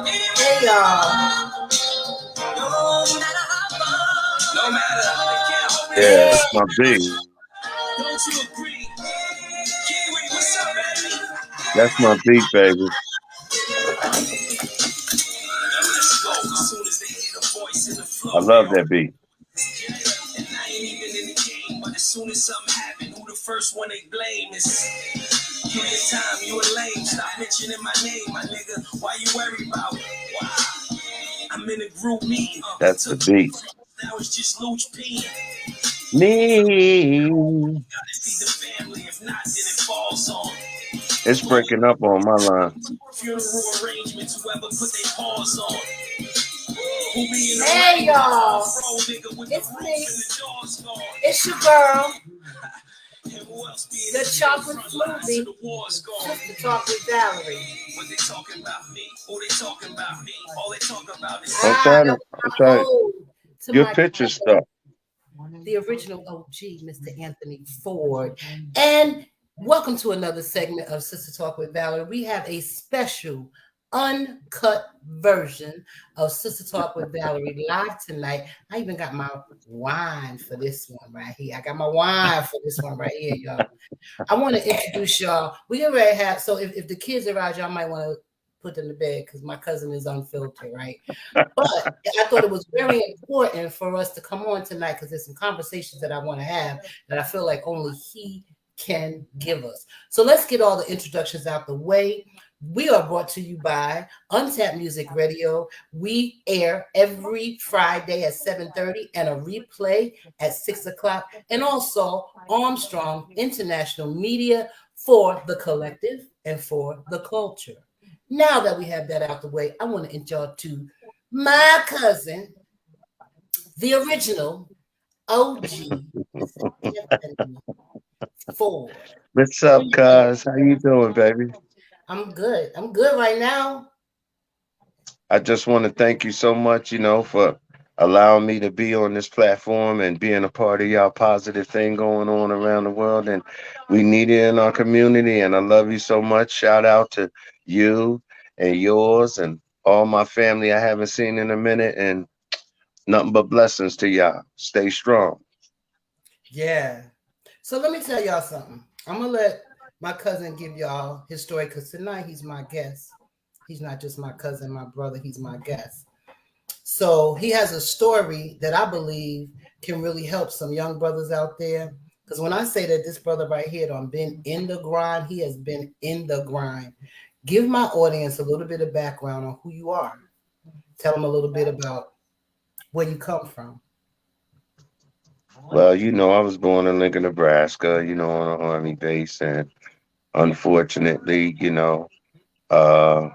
Hey y'all. Yeah, that's my big. That's my beat, baby. I love that beat. And I ain't even in the game, but as soon as something happen, who the first one they blame is you. Your time, you a lame. Stop mentioning my name, my nigga. Why you worry about it? Why? I'm in a group meeting. That's the Took beat. now it's just Luch P. Me. Gotta feed the family. If not, then it falls on It's breaking up on my line. funeral arrangements. Whoever put their paws on. Who be in the Hey rain? y'all. Bro, nigga, with It's the roof me. and the doors gone. It's your girl, And who else be in the the chocolate front lines smoothie. of the war's gone? Just to talk with Valerie. When they talking about me, who they talking about me? All they talk about is I'm Ah, trying that to, was I'm my trying. ode to Good my picture stuff. the original OG, Mr. Anthony Ford. And welcome to another segment of Sister Talk with Valerie. We have a special uncut version of Sister Talk with Valerie live tonight. I even got my wine for this one right here. I got my wine for this one right here, y'all. I want to introduce y'all. We already have, so if the kids around, y'all might want to put them to bed because my cousin is unfiltered, right? But I thought it was very important for us to come on tonight because there's some conversations that I want to have that I feel like only he can give us. So let's get all the introductions out the way. We are brought to you by Untapped Music Radio. We air every Friday at 7:30 and a replay at 6 o'clock. And also Armstrong International Media for the collective and for the culture. Now that we have that out the way, I want to introduce you to my cousin, the original OG, Mr. Anthony Ford. What's How are up, you, brother? cuz? How you doing, baby? I'm good. I'm good right now. I just want to thank you so much, for allowing me to be on this platform and being a part of y'all positive thing going on around the world. And we need it in our community. And I love you so much. Shout out to you and yours and all my family I haven't seen in a minute. And nothing but blessings to y'all. Stay strong. Yeah. So let me tell y'all something. I'm gonna let my cousin give y'all his story because tonight he's my guest. He's not just my cousin, my brother, he's my guest. So he has a story that I believe can really help some young brothers out there. Because when I say that this brother right here done been in the grind, he has been in the grind. Give my audience a little bit of background on who you are. Tell them a little bit about where you come from. Well, I was born in Lincoln, Nebraska, on an army base. And unfortunately, uh,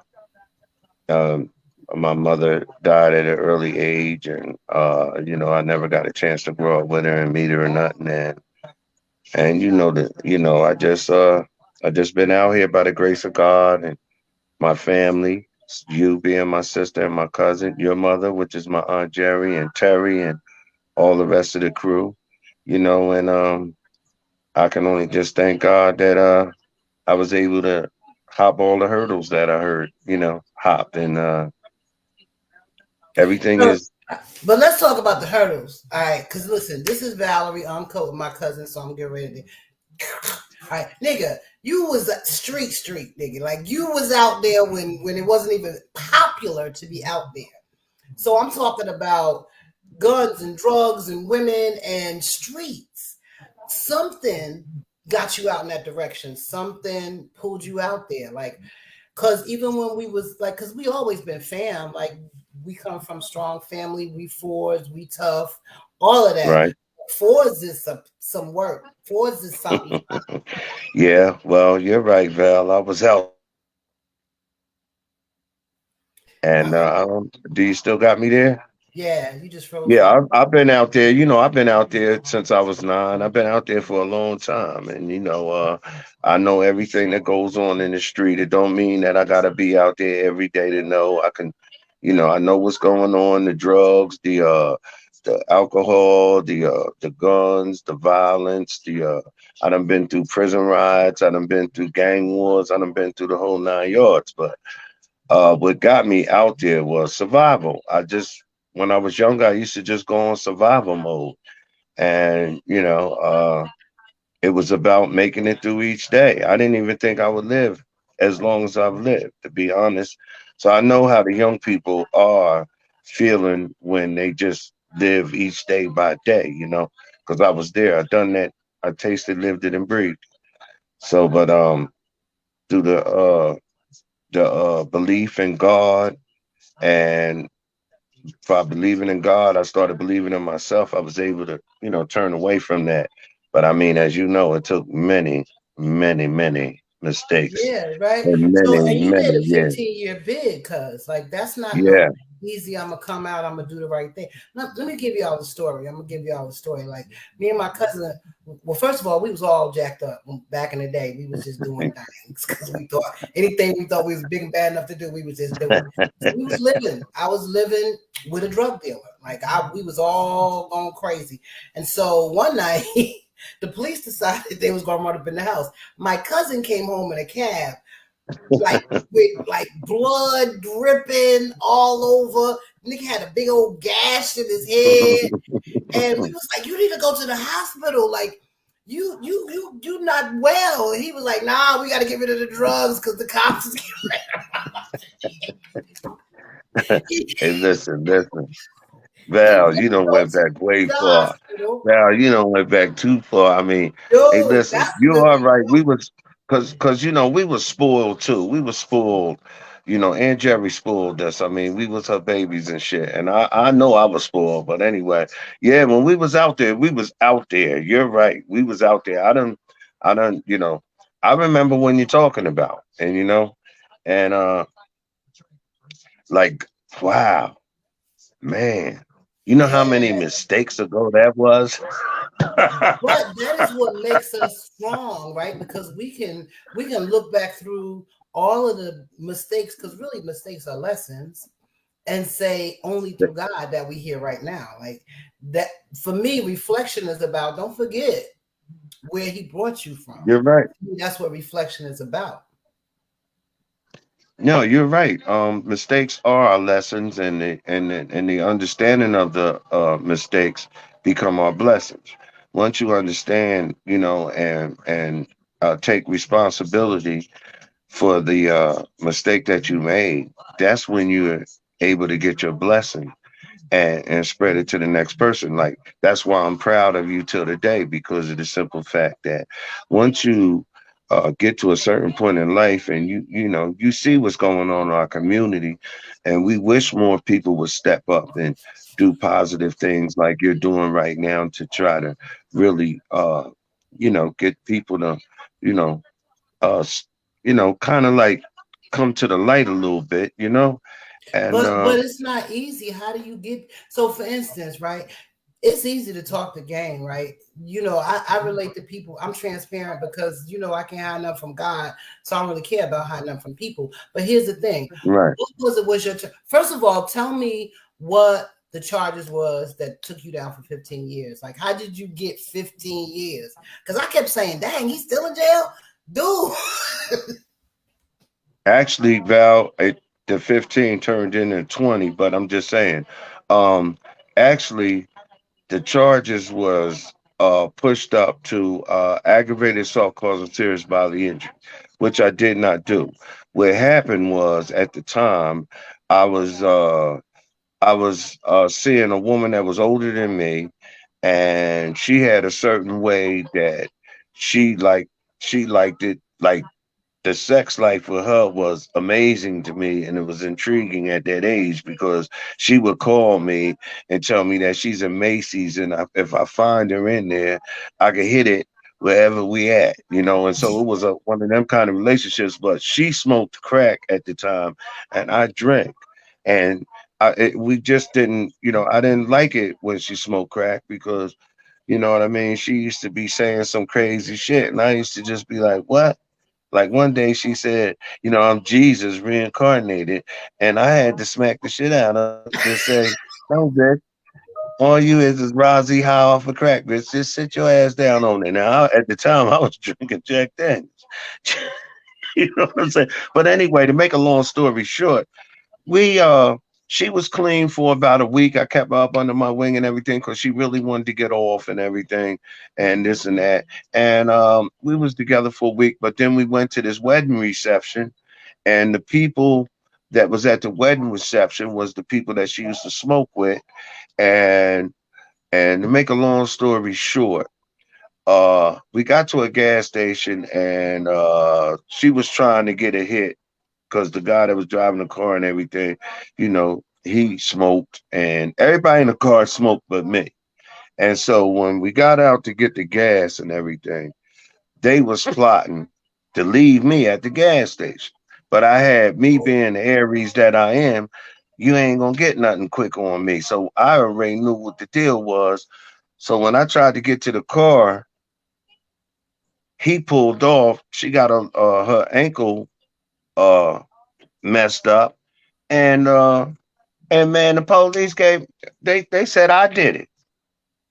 um, my mother died at an early age, and I never got a chance to grow up with her and meet her or nothing. And I just been out here by the grace of God and my family, you being my sister and my cousin, your mother, which is my aunt Jerry and Terry and all the rest of the crew, and I can only just thank God that I was able to hop all the hurdles that I heard, hop and everything So, is but let's talk about the hurdles. All right, because listen, this is Valerie. I'm with my cousin, so I'm getting ready to. All right, nigga, you was a street, nigga. Like you was out there when it wasn't even popular to be out there. So I'm talking about guns and drugs and women and streets. Something got you out in that direction. Something pulled you out there. Like, cause even when we was like, cause we always been fam. Like we come from strong family. We fours, we tough, all of that. right. Fours is some work. Fours is something. Yeah, well, you're right, Val. I was out there, and Uh-huh. do you still got me there? Yeah, you just froze Yeah, up. I've been out there. I've been out there since I was 9. I've been out there for a long time, and I know everything that goes on in the street. It don't mean that I gotta be out there every day to know. I can, I know what's going on. The drugs, the alcohol, the guns, the violence. I done been through prison riots. I done been through gang wars. I done been through the whole 9 yards. But what got me out there was survival. When I was younger, I used to just go on survival mode. And, it was about making it through each day. I didn't even think I would live as long as I've lived, to be honest. So I know how the young people are feeling when they just live each day by day, because I was there. I done that. I tasted, lived it, and breathed. So, but through the belief in God, and by believing in God, I started believing in myself. I was able to, turn away from that. But I mean, as you know, it took many, many, many mistakes Yeah, right. and So, many, and you did many a years. 15-year bid, cuz like that's not no Yeah. easy. I'm gonna come out, I'm gonna do the right thing. Let me give you all the story. I'm gonna give you all the story. Like me and my cousin, well, first of all, we was all jacked up back in the day. We was just doing things because we thought anything we thought we was big and bad enough to do, we was just doing. So we was living. I was living with a drug dealer. Like we was all going crazy. And so one night the police decided they was gonna run up in the house. My cousin came home in a cab, like with like blood dripping all over. Nigga had a big old gash in his head, and we was like, "You need to go to the hospital. Like, you not well." And he was like, "Nah, we got to get rid of the drugs because the cops is getting Hey, listen. He Val, went you to don't go went to back way the far. hospital. Val, you don't went back too far. I mean, hey, Dude, listen, that's you the are right. We was cause we was spoiled too. We was spoiled, and Jerry spoiled us. I mean, we was her babies and shit. And I know I was spoiled, but anyway, yeah, when we was out there, we was out there. You're right. We was out there. I don't, I remember when you're talking about, and like, wow, man. You know how many yeah. mistakes ago that was? But that is what makes us strong, right? Because we can look back through all of the mistakes, because really mistakes are lessons, and say only through God that we hear right now. Like that for me, reflection is about don't forget where he brought you from. You're right. That's what reflection is about. No, you're right. Mistakes are our lessons, and the understanding of the mistakes become our blessings. Once you understand, and take responsibility for the mistake that you made, that's when you're able to get your blessing and spread it to the next person. Like that's why I'm proud of you till today, because of the simple fact that once you get to a certain point in life and you see what's going on in our community, and we wish more people would step up and do positive things like you're doing right now to try to really get people to you know s- kind of like come to the light a little bit, and But it's not easy. How do you get so for instance, right? It's easy to talk the game, right? I relate to people. I'm transparent because I can't hide nothing from God, so I don't really care about hiding nothing from people. But here's the thing: right. what was your first of all? Tell me what the charges was that took you down for 15 years. Like, how did you get 15 years? Because I kept saying, "Dang, he's still in jail, dude." Actually, Val, the 15 turned into 20, but I'm just saying. Um, actually, the charges was pushed up to aggravated assault causing serious bodily injury, which I did not do. What happened was at the time, I was seeing a woman that was older than me, and she had a certain way that she like she liked it like the sex life with her was amazing to me, and it was intriguing at that age because she would call me and tell me that she's in Macy's, and if I find her in there, I could hit it wherever we at, and so it was one of them kind of relationships. But she smoked crack at the time, and I drank, and we just didn't, I didn't like it when she smoked crack because, you know what I mean, she used to be saying some crazy shit, and I used to just be like, what? Like one day she said, I'm Jesus reincarnated. And I had to smack the shit out of her to say, no, bitch, all you is Rozzy high off a crack, bitch. Just sit your ass down on it. Now, at the time, I was drinking Jack Daniels. You know what I'm saying? But anyway, to make a long story short, we she was clean for about a week. I kept her up under my wing and everything because she really wanted to get off and everything and this and that. And we was together for a week, but then we went to this wedding reception, and the people that was at the wedding reception was the people that she used to smoke with. And to make a long story short, we got to a gas station, and she was trying to get a hit because the guy that was driving the car and everything, he smoked, and everybody in the car smoked but me. And so when we got out to get the gas and everything, they was plotting to leave me at the gas station. But I had, me being the Aries that I am, you ain't gonna get nothing quick on me. So I already knew what the deal was. So when I tried to get to the car, he pulled off. She got her ankle uh messed up, and man, the police they said I did it.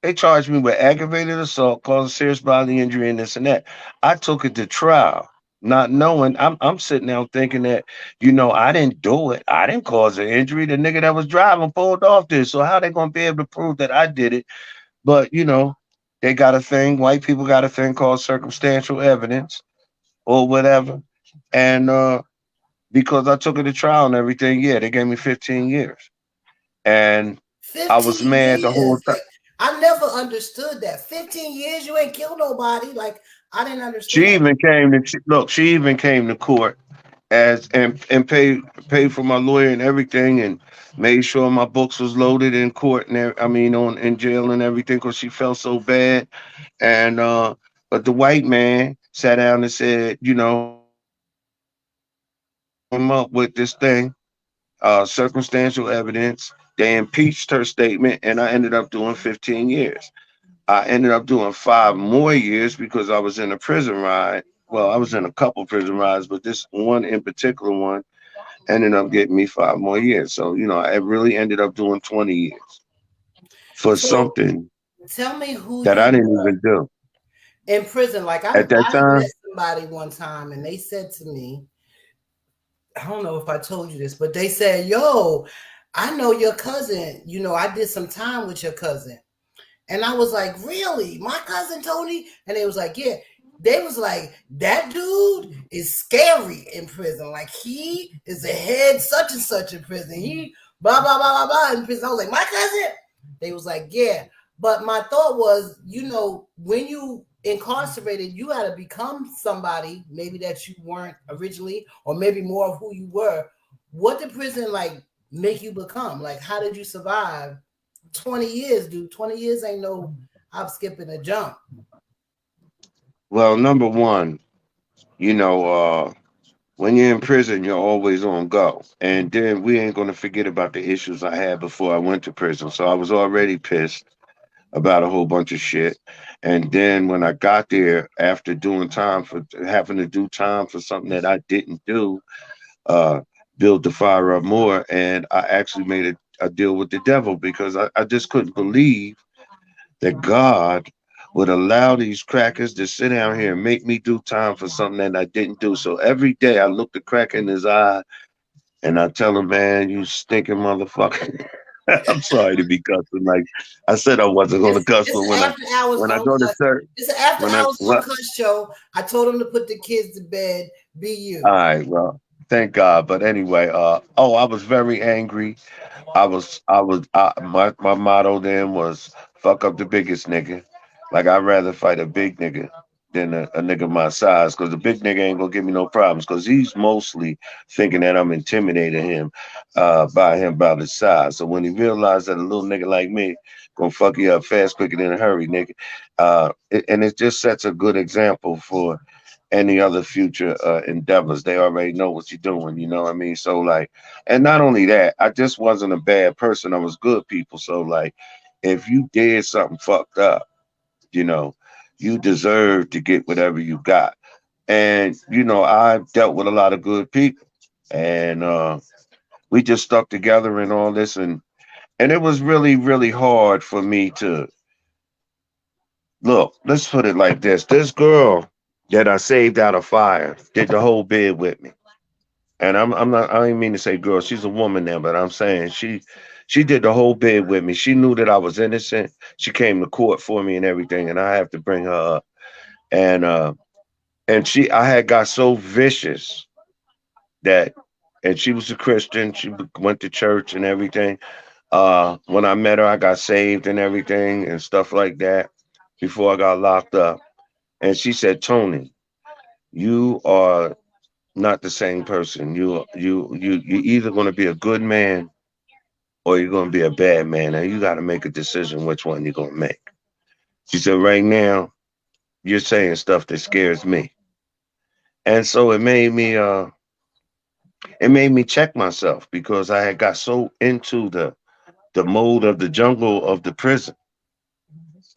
They charged me with aggravated assault, causing serious bodily injury, and this and that. I took it to trial, not knowing. I'm sitting there thinking that, I didn't do it. I didn't cause the injury. The nigga that was driving pulled off this. So how they gonna be able to prove that I did it? But they got a thing. White people got a thing called circumstantial evidence or whatever. And because I took it to trial and everything, yeah, they gave me 15 years. And I was 15 mad the whole years. time. Like, I never understood that. 15 years, you ain't killed nobody. Like, I didn't She understand. even came to look. She even came to court as and paid for my lawyer and everything, and made sure my books was loaded in court and I mean on in jail and everything because she felt so bad. And but the white man sat down and said, come up with this thing, circumstantial evidence. They impeached her statement, and I ended up doing 15 years. I ended up doing 5 more years because I was in a prison ride. Well, I was in a couple prison rides, but this one in particular one ended up getting me 5 more years. So, I really ended up doing 20 years for So something tell me who that I you didn't even do in prison. Like I at that met time. somebody one time and they said to me, I don't know if I told you this, but they said, yo, I know your cousin. I did some time with your cousin. And I was like, really? My cousin Tony? And they was like, yeah. They was like, that dude is scary in prison. Like he is a head such and such in prison. He blah blah blah blah blah in prison. I was like, my cousin? They was like, yeah. But my thought was, when you incarcerated, you had to become somebody maybe that you weren't originally, or maybe more of who you were. What did prison like make you become? Like, how did you survive 20 years, dude? 20 years ain't no hop, skip, and a jump. Well, number one, you know, when you're in prison, you're always on go. And then we ain't going to forget about the issues I had before I went to prison. So I was already pissed about a whole bunch of shit. And then when I got there, after doing time for having to do time for something that I didn't do, uh, build the fire up more. And I actually made a deal with the devil because I just couldn't believe that God would allow these crackers to sit down here and make me do time for something that I didn't do. So every day I look the crack in his eye and I tell him, man, you stinking motherfucker. I'm sorry to be cussing. Like I said, I wasn't going to cuss, It's but an after hours when I go to uncut. church, It's an after when I hours what? uncut show. I told them to put the kids to bed. Be you. All right, well, thank God. But anyway, I was very angry. My motto then was fuck up the biggest nigga. Like I'd rather fight a big nigga than a nigga my size, because the big nigga ain't gonna give me no problems, because he's mostly thinking that I'm intimidating him by him about his size. So when he realized that a little nigga like me gonna fuck you up fast, quicker than a hurry, nigga, and it just sets a good example for any other future endeavors. They already know what you're doing, you know what I mean? So like, and not only that, I just wasn't a bad person. I was good people. So like, if you did something fucked up, you know, you deserve to get whatever you got. And I've dealt with a lot of good people, and we just stuck together and all this, and it was really really hard for me to look. Let's put it like this: this girl. that I saved out of fire did the whole bid with me. And I'm not, I didn't mean to say girl, she's a woman now, but I'm saying she did the whole bid with me. She knew that I was innocent. She came to court for me and everything, and I have to bring her up. And I had got so vicious that, and she was a Christian. She went to church and everything. When I met her, I got saved and everything and stuff like that before I got locked up. And she said, Tony, you are not the same person. You either going to be a good man or you're going to be a bad man, and you got to make a decision which one you're going to make. She said, right now you're saying stuff that scares me, and so it made me check myself because I had got so into the mode of the jungle of the prison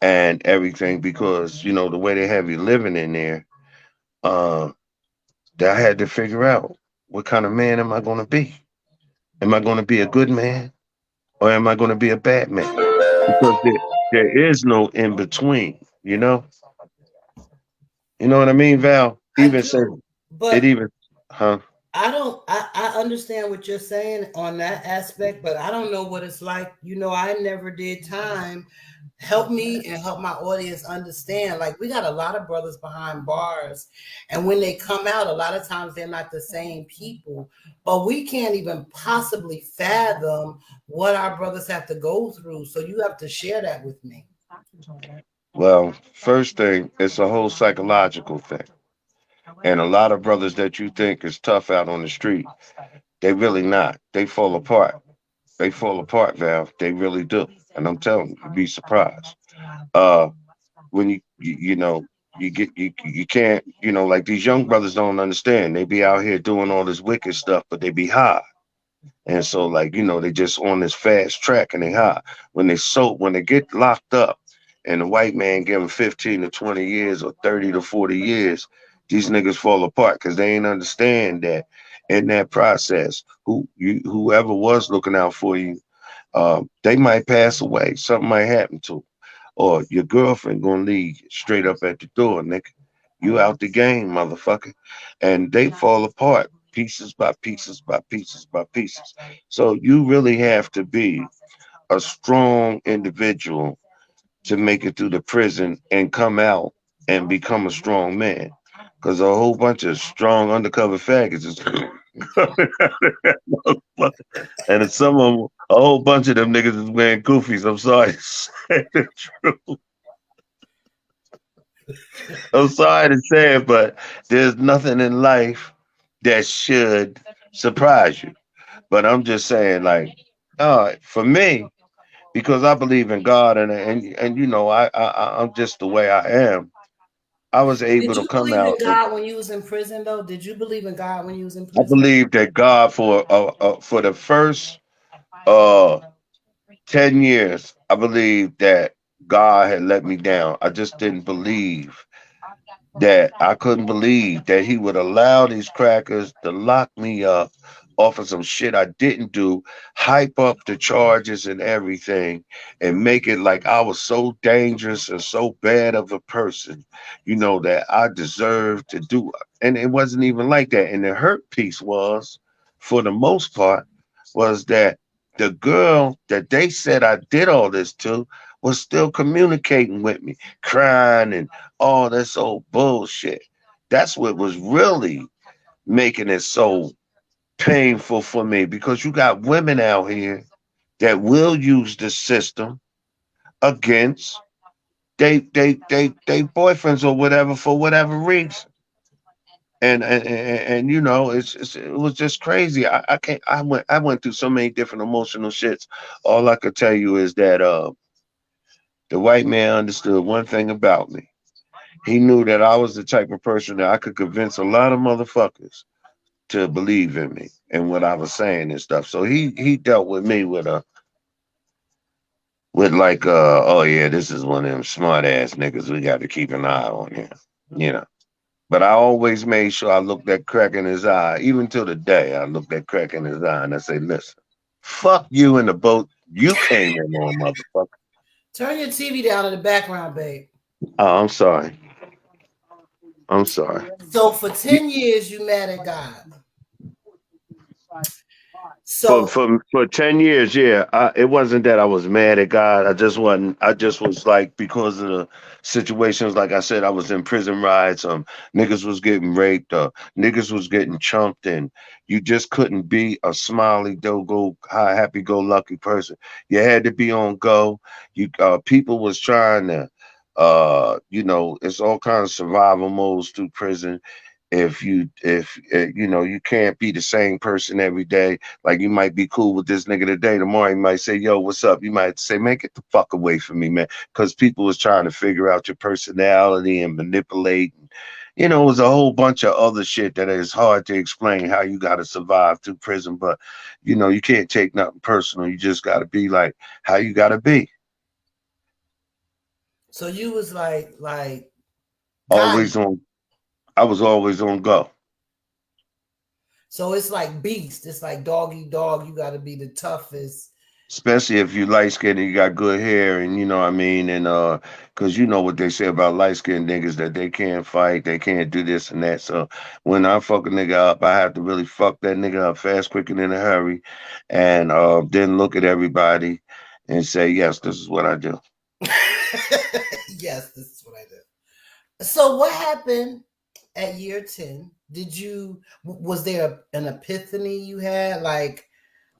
and everything because the way they have you living in there, uh, that I had to figure out what kind of man am I going to be. Am I going to be a good man or am I going to be a bad man? Because there is no in between, you know? You know what I mean, Val? I Even said do, it but even, huh? I don't. I understand what you're saying on that aspect, but I don't know what it's like. I never did time. Help me and help my audience understand. Like, we got a lot of brothers behind bars, and when they come out, a lot of times they're not the same people. But we can't even possibly fathom what our brothers have to go through. So you have to share that with me. Well, first thing, it's a whole psychological thing. And a lot of brothers that you think is tough out on the street, they really not. They fall apart. They fall apart, Val. They really do. And I'm telling you, you'd be surprised. Uh, when you can't, like these young brothers don't understand. They be out here doing all this wicked stuff, but they be high. And so, like, they just on this fast track and they high. When they get locked up and the white man give them 15 to 20 years or 30 to 40 years, these niggas fall apart because they ain't understand that in that process, whoever was looking out for you, they might pass away. Something might happen to them. Or your girlfriend gonna leave you straight up at the door, nigga. You out the game, motherfucker. And they fall apart pieces by pieces by pieces by pieces. So you really have to be a strong individual to make it through the prison and come out and become a strong man. Because a whole bunch of strong undercover faggots is coming out of that motherfucker. And some of them, a whole bunch of them niggas is wearing goofies. I'm sorry to say the truth. I'm sorry to say it, but there's nothing in life that should surprise you. But I'm just saying, like, for me, because I believe in God and I'm just the way I am. I was able Did to you come believe in out and God when you was in prison, though? Did you believe in God when you was in I prison? believe that God for the first uh 10 years, I believe that God had let me down. I just didn't believe that I couldn't believe that he would allow these crackers to lock me up off of some shit I didn't do, hype up the charges and everything, and make it like I was so dangerous and so bad of a person, that I deserved to do it. And it wasn't even like that. And the hurt piece was, for the most part, was that the girl that they said I did all this to was still communicating with me, crying and all this old bullshit. That's what was really making it so painful for me because you got women out here that will use the system against they boyfriends or whatever for whatever reason. And it was just crazy. I can't I went through so many different emotional shits. All I could tell you is that the white man understood one thing about me. He knew that I was the type of person that I could convince a lot of motherfuckers to believe in me and what I was saying and stuff. So he dealt with me with like oh yeah, this is one of them smart ass niggas. We got to keep an eye on him, you know. But I always made sure I looked that crack in his eye. Even till the day, I looked that crack in his eye and I say, listen, fuck you in the boat you came in on, motherfucker. Turn your TV down in the background, babe. Oh, I'm sorry. I'm sorry. So for 10 years, you mad at God. For So for 10 years, yeah. It wasn't that I was mad at God. I just wasn't. I just was like, because of the situations. Like I said, I was in prison riots. Niggas was getting raped. Niggas was getting chumped, and you just couldn't be a smiley, go happy go lucky person. You had to be on go. You people was trying to. It's all kinds of survival modes through prison. If you know, you can't be the same person every day. Like, you might be cool with this nigga today, tomorrow you might say, yo, what's up? You might say, man, get the fuck away from me, man. Because people was trying to figure out your personality and manipulate. It was a whole bunch of other shit that is hard to explain how you got to survive through prison. But you can't take nothing personal. You just got to be like how you got to be. so you was like God. Always on. I was always on go. So it's like beast. It's like dog eat dog. You got to be the toughest. Especially if you light skinned and you got good hair, and you know what I mean, and because you know what they say about light skinned niggas, that they can't fight, they can't do this and that. So when I fuck a nigga up, I have to really fuck that nigga up fast, quick, and in a hurry, and then look at everybody and say, yes, this is what I do. Yes, this is what I do. So what happened at year 10? Was there an epiphany you had? Like,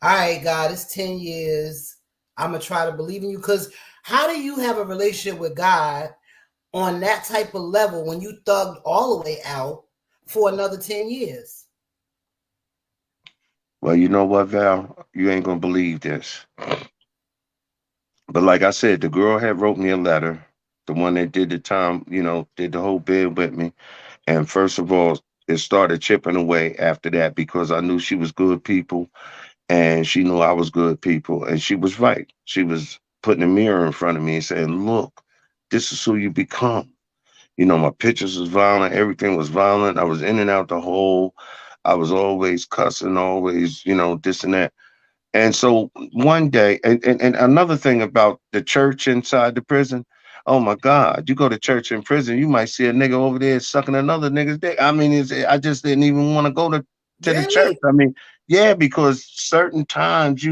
all right, God, it's 10 years. I'm going to try to believe in you. Because how do you have a relationship with God on that type of level when you thugged all the way out for another 10 years? Well, you know what, Val? You ain't gonna believe this. But like I said, the girl had wrote me a letter, the one that did the time, did the whole bid with me. And first of all, it started chipping away after that, because I knew she was good people, and she knew I was good people. And she was right. She was putting a mirror in front of me and saying, look, this is who you become. My pictures was violent. Everything was violent. I was in and out the hole. I was always cussing, always, this and that. And so one day, and another thing about the church inside the prison, oh my God, you go to church in prison, you might see a nigga over there sucking another nigga's dick. I mean, I just didn't even want to go to the church. Really? I mean, yeah, because certain times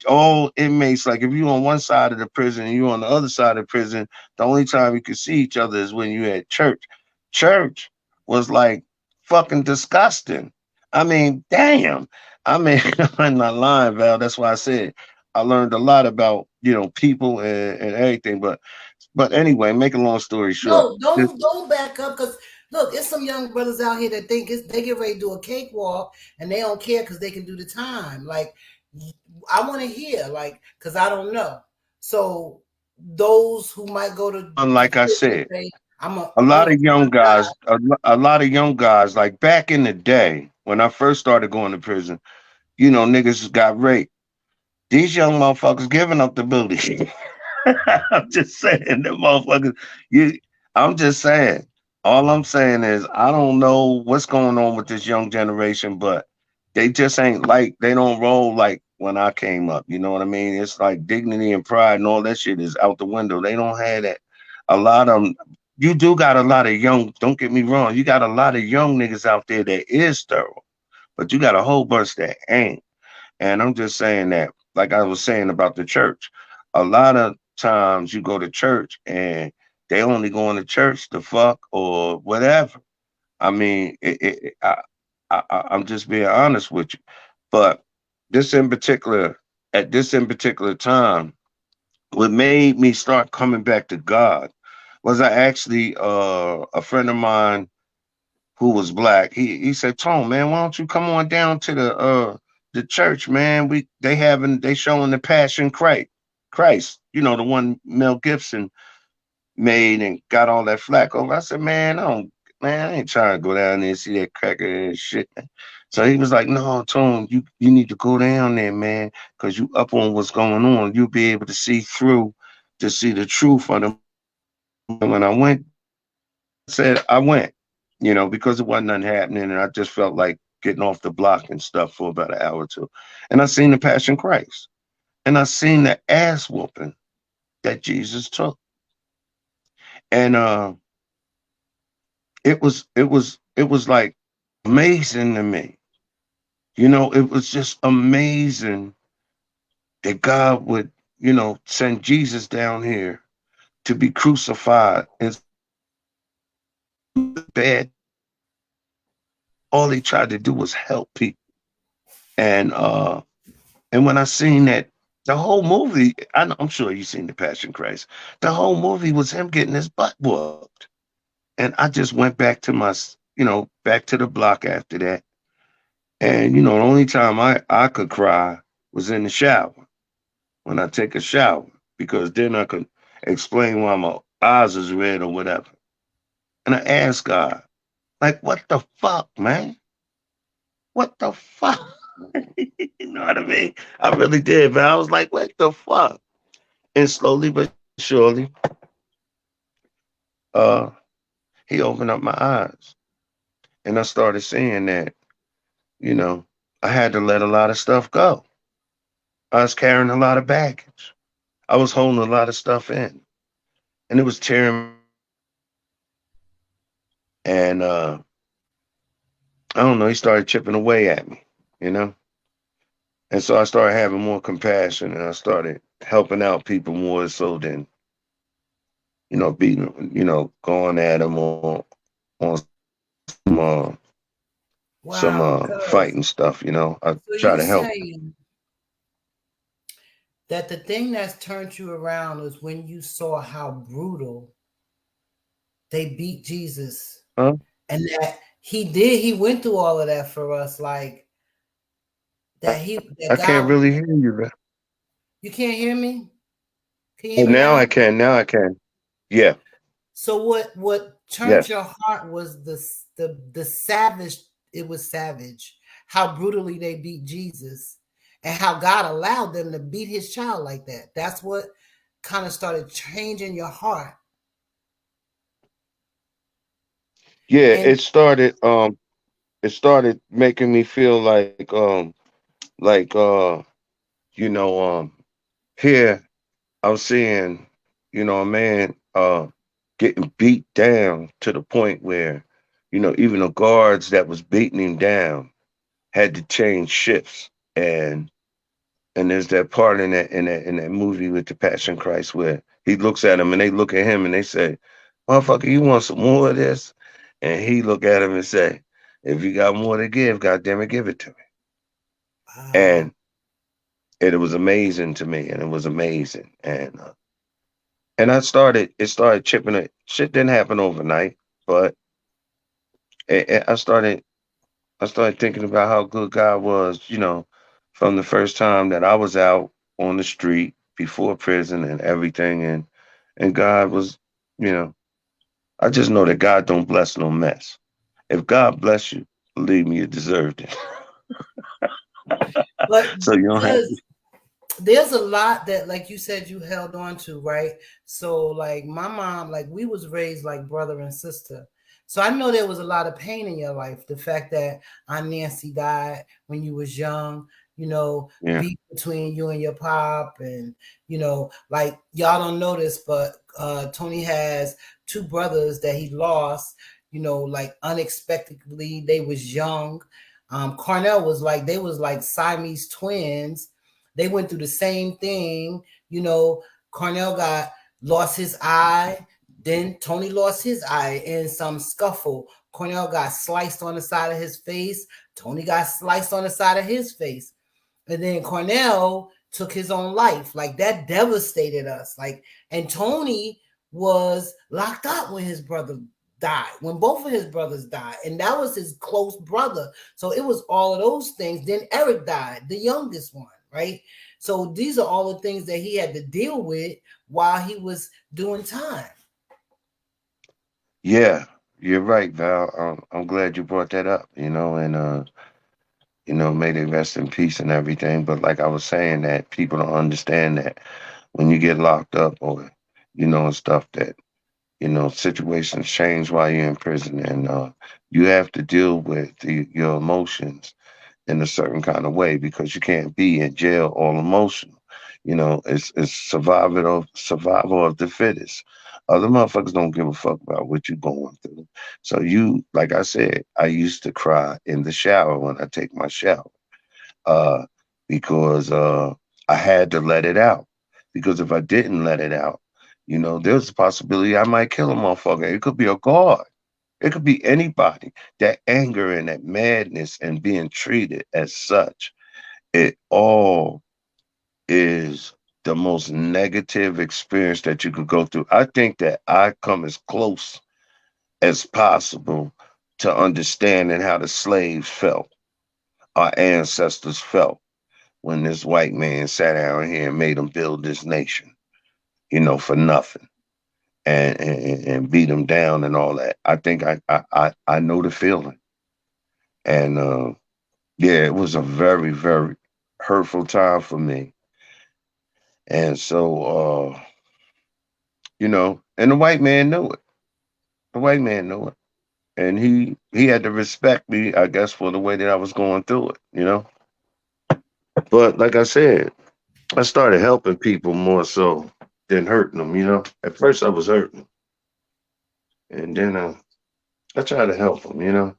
all inmates, like if you on one side of the prison and you on the other side of the prison, the only time you can see each other is when you at church. Church was like fucking disgusting. I mean, damn. I mean, I'm not lying, Val. That's why I said I learned a lot about people and everything. But anyway, make a long story short. No, don't back up, because look, it's some young brothers out here that think they get ready to do a cakewalk and they don't care because they can do the time. Like, I want to hear, like, because I don't know. So those who might go to Like I said, say, I'm a a lot of young God. guys, a lot of young guys, like back in the day when I first started going to prison, niggas got raped. These young motherfuckers giving up the booty. I'm just saying, the motherfuckers. I'm just saying. All I'm saying is, I don't know what's going on with this young generation, but they just ain't like, they don't roll like when I came up. You know what I mean? It's like dignity and pride and all that shit is out the window. They don't have that. A lot of them. You do got a lot of young. Don't get me wrong. You got a lot of young niggas out there that is thorough, but you got a whole bunch that ain't. And I'm just saying that, like I was saying about the church, a lot of times you go to church and they only going to church to fuck or whatever. I mean, I'm just being honest with you. But this in particular, at this in particular time, what made me start coming back to God was, I actually, a friend of mine who was black, he said, Tone, man, why don't you come on down to the church, man? They showing the Passion Christ, the one Mel Gibson made and got all that flack over. I said, man, I ain't trying to go down there and see that cracker and shit. So he was like, no, Tone, you need to go down there, man, because you up on what's going on. You'll be able to see through, to see the truth of them. When I went, said I went, because it wasn't nothing happening, and I just felt like getting off the block and stuff for about an hour or two. And I seen the Passion Christ, and I seen the ass whooping that Jesus took. And it was like amazing to me. It was just amazing that God would, send Jesus down here to be crucified and bad. All he tried to do was help people. And when I seen that, the whole movie, I'm sure you've seen The Passion Christ. The whole movie was him getting his butt whooped. And I just went back to back to the block after that. And the only time I could cry was in the shower when I take a shower, because then I could explain why my eyes is red or whatever. And I asked God, like, what the fuck, man? What the fuck? You know what I mean? I really did, but I was like, what the fuck? And slowly but surely, uh, he opened up my eyes. And I started seeing that, you know, I had to let a lot of stuff go. I was carrying a lot of baggage. I was holding a lot of stuff in. And it was tearing me up. And I don't know, he started chipping away at me, you know? And so I started having more compassion, and I started helping out people more so than, beating, going at them on some, some Wow, because fighting stuff, I so try you to help. saying that the thing that's turned you around is when you saw how brutal they beat Jesus, Huh? and that he went through all of that for us, like I, that I can't God. really hear you. Man. You can't hear me? Can you Oh, hear me now now? I can. Now I can. Yeah. So what turned Yes. your heart was the savage. It was savage how brutally they beat Jesus, and how God allowed them to beat His child like that. That's what kind of started changing your heart. Yeah. And It started making me feel like here I was seeing, a man getting beat down to the point where, even the guards that was beating him down had to change shifts. And there's that part in that movie with the Passion Christ where he looks at him and they look at him and they say, "Motherfucker, you want some more of this?" And he look at him and say, "If you got more to give, goddamn it, give it to me." wow, And it was amazing to me, and it was amazing. And it started chipping it. Shit didn't happen overnight, but I started thinking about how good God was, from the first time that I was out on the street before prison and everything, and God was, you know, I just know that God don't bless no mess. If God bless you, believe me, you deserved it. but So you don't have because there's a lot that, like you said, you held on to, right? So like my mom, like we was raised like brother and sister. So I know there was a lot of pain in your life. The fact that Aunt Nancy died when you was young, yeah. beef between you and your pop, and like y'all don't know this, but Tony has two brothers that he lost, like unexpectedly. They was young. Cornell was like, they was like Siamese twins. They went through the same thing. Cornell got lost his eye. Then Tony lost his eye in some scuffle. Cornell got sliced on the side of his face. Tony got sliced on the side of his face. And then Cornell took his own life. Like that devastated us. Like, and Tony was locked up when his brother died, when both of his brothers died, and that was his close brother. So it was all of those things. Then Eric died, the youngest one, right? So these are all the things that he had to deal with while he was doing time. Yeah, you're right, Val. I'm glad you brought that up, and may they rest in peace and everything. But like I was saying, that people don't understand that when you get locked up or, and stuff, that situations change while you're in prison, and you have to deal with your emotions in a certain kind of way, because you can't be in jail all emotional. It's survival of the fittest. Other motherfuckers don't give a fuck about what you're going through. So you, like I said, I used to cry in the shower when I take my shower, uh, because I had to let it out. Because if I didn't let it out, there's a possibility I might kill a motherfucker. It could be a guard. It could be anybody. That anger and that madness and being treated as such, it all is the most negative experience that you could go through. I think that I come as close as possible to understanding how the slaves felt, our ancestors felt when this white man sat down here and made them build this nation, for nothing and beat them down and all that. I think I know the feeling. And yeah, it was a very, very hurtful time for me. And so, and the white man knew it. The white man knew it. And he had to respect me, I guess, for the way that I was going through it. But like I said, I started helping people more so than hurting them. At first I was hurting, and then I tried to help them. How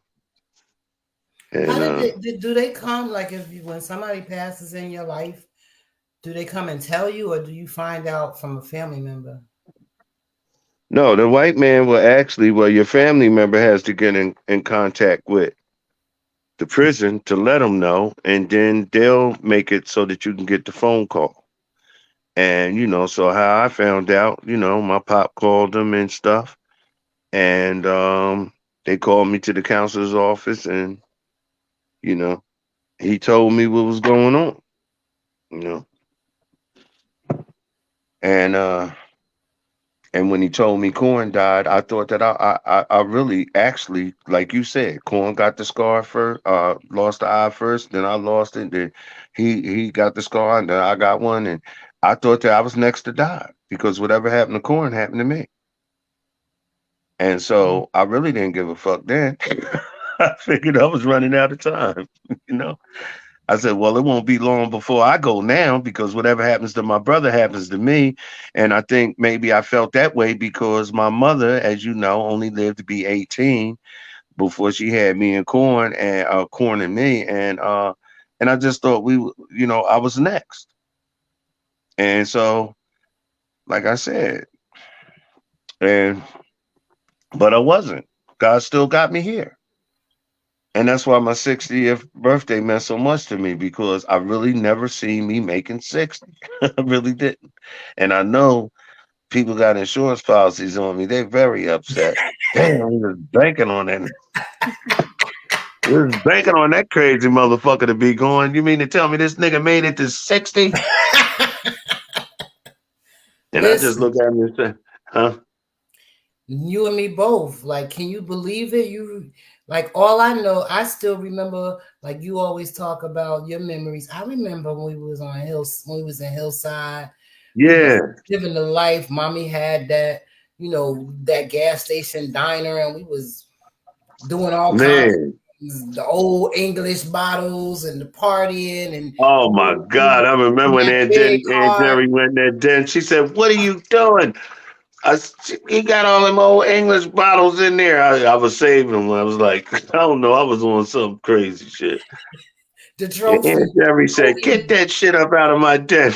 And did do they come like when somebody passes in your life? Do they come and tell you, or do you find out from a family member? no, the white man will actually, well, your family member has to get in contact with the prison to let them know, and then they'll make it so that you can get the phone call. And so how I found out, my pop called them and stuff, and they called me to the counselor's office, and you know he told me what was going on, you know, and when he told me Corn died, I thought that I really actually, like you said, Corn got the scar first, lost the eye first, then I lost it, then he got the scar, and then I got one, and I thought that I was next to die because whatever happened to Corn happened to me. And so I really didn't give a fuck then. I figured I was running out of time, you know. I said, well, it won't be long before I go now because whatever happens to my brother happens to me. And I think maybe I felt that way because my mother, as you know, only lived to be 18 before she had me and Corn and Corn and me. And I just thought I was next. And so, like I said, and but I wasn't. God still got me here. And that's why my 60th birthday meant so much to me because I really never seen me making 60. I really didn't. And I know people got insurance policies on me. They're very upset. Damn, we was banking on that. We was banking on that crazy motherfucker to be going. You mean to tell me this nigga made it to 60? And I just look at him and say, huh? You and me both. Like, can you believe it? You like all I know, I still remember, like you always talk about your memories. I remember when we was in Hillside. We was Yeah. living the life. Mommy had that, that gas station diner, and we was doing all kinds of the old English bottles and the partying and Oh my God. I remember when Aunt Jerry went there. Then she said, what are you doing? He got all them old English bottles in there. I was saving them. I was like, I don't know. I was on some crazy shit. The trophy. And Jerry said, get that shit up out of my den.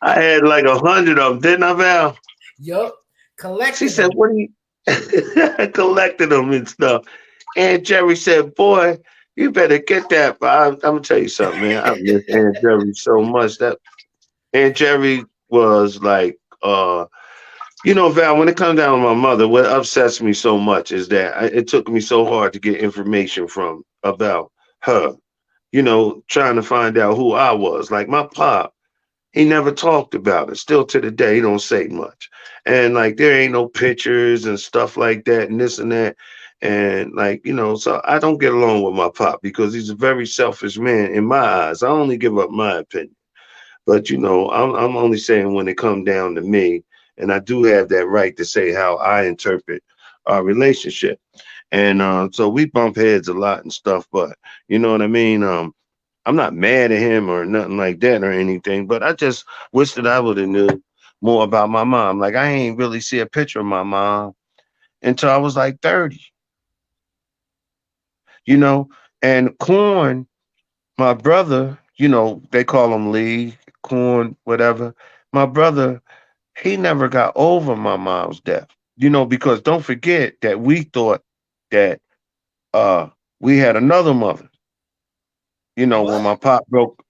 I had like 100 of them, didn't I, Val? Yup. Collected She said, what are you? I collected them and stuff. And Jerry said, boy, you better get that. I'm going to tell you something, man. I miss Aunt Jerry so much. That Aunt Jerry was like, Val, when it comes down to my mother, what upsets me so much is that it took me so hard to get information about her, trying to find out who I was. Like my pop, he never talked about it. Still to the day, he don't say much. And like there ain't no pictures and stuff like that and this and that. And like, so I don't get along with my pop because he's a very selfish man in my eyes. I only give up my opinion. But I'm only saying when it come down to me, and I do have that right to say how I interpret our relationship. And so we bump heads a lot and stuff, but you know what I mean? I'm not mad at him or nothing like that or anything, but I just wish that I would have knew more about my mom. Like I ain't really see a picture of my mom until I was like 30, you know. And Corn, my brother, they call him Lee, Corn, whatever. My brother, he never got over my mom's death, because don't forget that we thought that uh we had another mother, when What? my pop broke.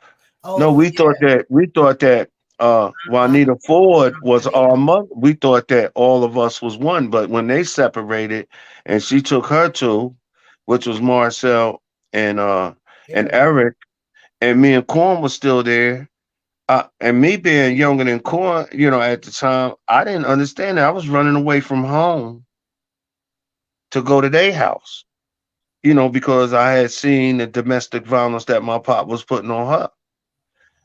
No, Oh, we thought that uh, Juanita Ford was Juanita. our mother. We thought that all of us was one, but when they separated and she took her two, which was Marcel and Eric. Eric, and me and Corn was still there. And me being younger than Corn, at the time, I didn't understand that. I was running away from home to go to their house, because I had seen the domestic violence that my pop was putting on her.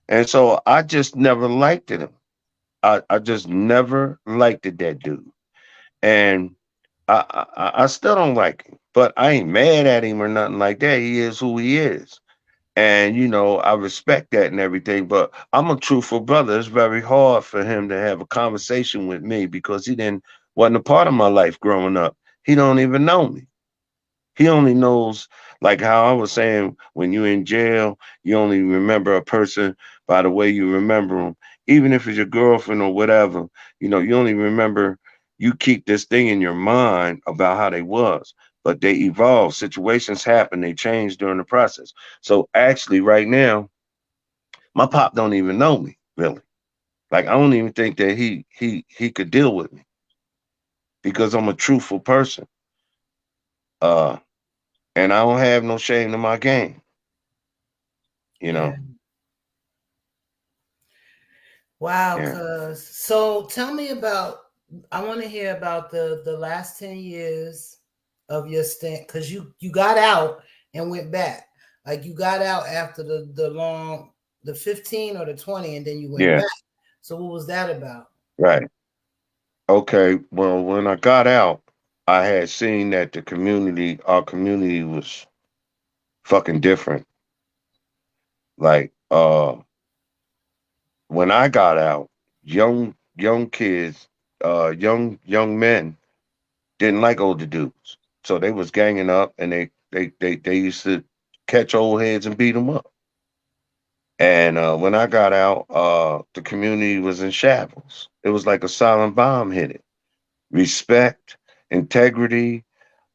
And so I just never liked it. I just never liked it, that dude. And I still don't like him, but I ain't mad at him or nothing like that. He is who he is. And I respect that and everything, but I'm a truthful brother. It's very hard for him to have a conversation with me because he didn't wasn't a part of my life growing up. He don't even know me. He only knows, like how I was saying, when you're in jail, you only remember a person by the way you remember them. Even if it's your girlfriend or whatever, you only remember, you keep this thing in your mind about how they was. But they evolve, situations happen, they change during the process. So actually, right now, my pop don't even know me, really. Like I don't even think that he could deal with me because I'm a truthful person. Uh and I don't have no shame in my game, you Yeah. know. Wow, Yeah. cuz. So tell me about, I want to hear about the last 10 years of your stint, cuz you got out and went back. Like you got out after the 15 or the 20 and then you went Yeah. back. So what was that about? Right. Okay. Well, when I got out, I had seen that our community was fucking different. Like, when I got out, young kids, young men didn't like older dudes. So they was ganging up and they used to catch old heads and beat them up. And when I got out, the community was in shambles. It was like a silent bomb hit it. Respect, integrity,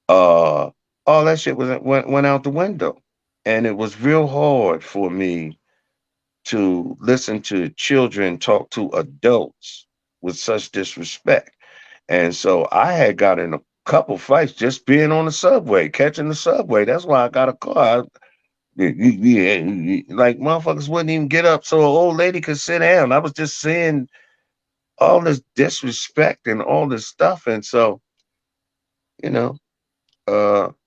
uh, all that shit went out the window. And it was real hard for me to listen to children talk to adults with such disrespect. And so I had got in a couple fights just being on the subway, catching the subway. That's why I got a car. Like motherfuckers wouldn't even get up so an old lady could sit down. I was just seeing all this disrespect and all this stuff. And so, you know,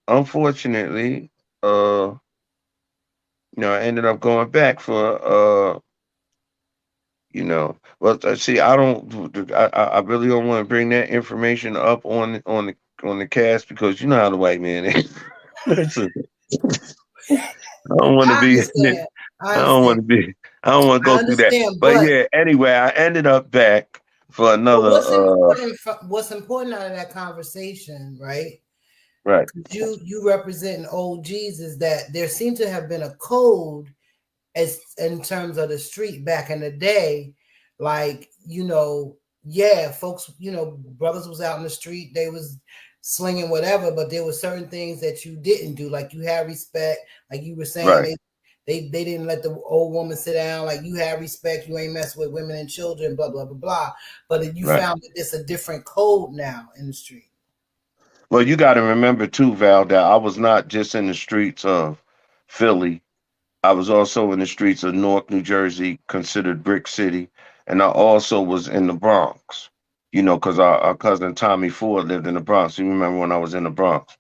unfortunately, I ended up going back for well, see, I don't, I really don't want to bring that information up on the cast because you know how the white man is. Listen, I don't want to I be, understand. I I don't understand. want to be, I don't want to I go through that. understand, But but yeah, anyway, I ended up back for but another, what's important out of that conversation, right? right, You representing OGs is that there seemed to have been a code as in terms of the street back in the day, like yeah, folks, brothers was out in the street, they was slinging whatever, but there were certain things that you didn't do, like you had respect, like you were saying, right, they didn't let the old woman sit down, like you had respect, you ain't mess with women and children, blah blah blah blah. But you right. found that it's a different code now in the street. Well, you got to remember too, Val, that I was not just in the streets of Philly. I was also in the streets of Newark, New Jersey, considered Brick City, and I also was in the Bronx. Because our cousin Tommy Ford lived in the Bronx. You remember when I was in the Bronx,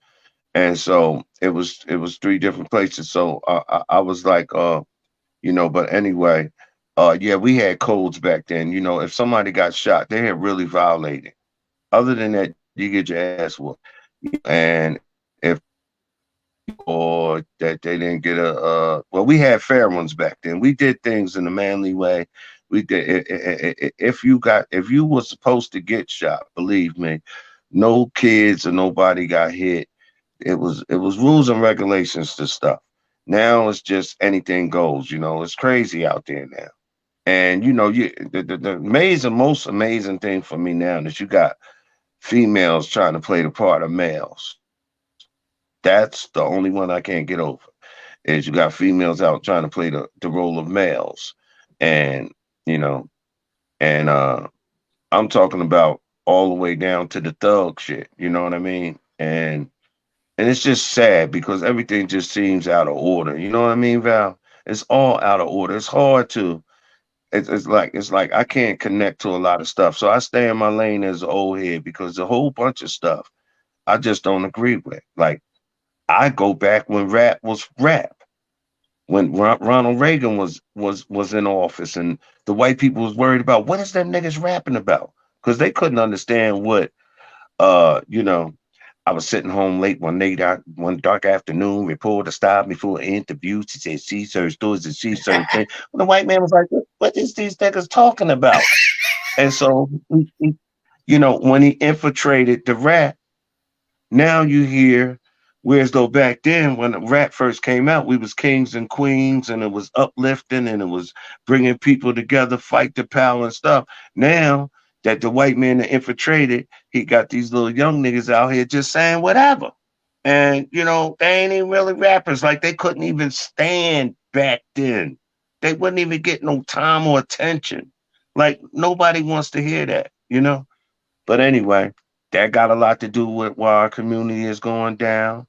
and so it was three different places. So I was like, but anyway, yeah, we had codes back then. If somebody got shot, they had really violated. Other than that, you get your ass whooped. And if or that they didn't get well, we had fair ones back then. We did things in a manly way. If you were supposed to get shot, believe me, no kids or nobody got hit. It was rules and regulations to stuff. Now it's just anything goes. It's crazy out there now. And the most amazing thing for me now is you got females trying to play the part of males. That's the only one I can't get over. Is you got females out trying to play the role of males, and you know, and I'm talking about all the way down to the thug shit. You know what I mean? And it's just sad because everything just seems out of order. You know what I mean, Val? It's all out of order. It's hard to. It's like I can't connect to a lot of stuff. So I stay in my lane as an old head because a whole bunch of stuff I just don't agree with. Like I go back when rap was rap, when Ronald Reagan was in office, and the white people was worried about what is them niggas rapping about because they couldn't understand what you know. I was sitting home late one dark afternoon. Reporter stopped me for an interview. She said, "She serves stores and she serves things." And the white man was like, "What is these niggas talking about?" And so, when he infiltrated the rap, now you hear, whereas though back then when the rap first came out, we was kings and queens, and it was uplifting, and it was bringing people together, fight the power and stuff. Now that the white man that infiltrated, he got these little young niggas out here just saying whatever. And they ain't even really rappers. Like they couldn't even stand back then. They wouldn't even get no time or attention. Like nobody wants to hear that. But anyway, that got a lot to do with why our community is going down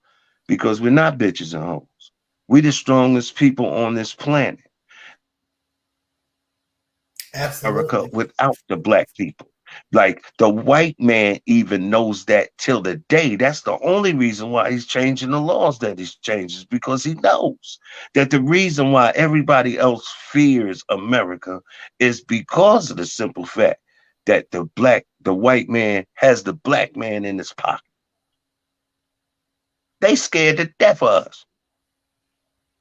because we're not bitches and hoes. We the strongest people on this planet, America, Absolutely. without the black people. Like the white man even knows that till the day. That's the only reason why he's changing the laws that he's changes because he knows that the reason why everybody else fears America is because of the simple fact that the white man has the black man in his pocket. They scared to death of us.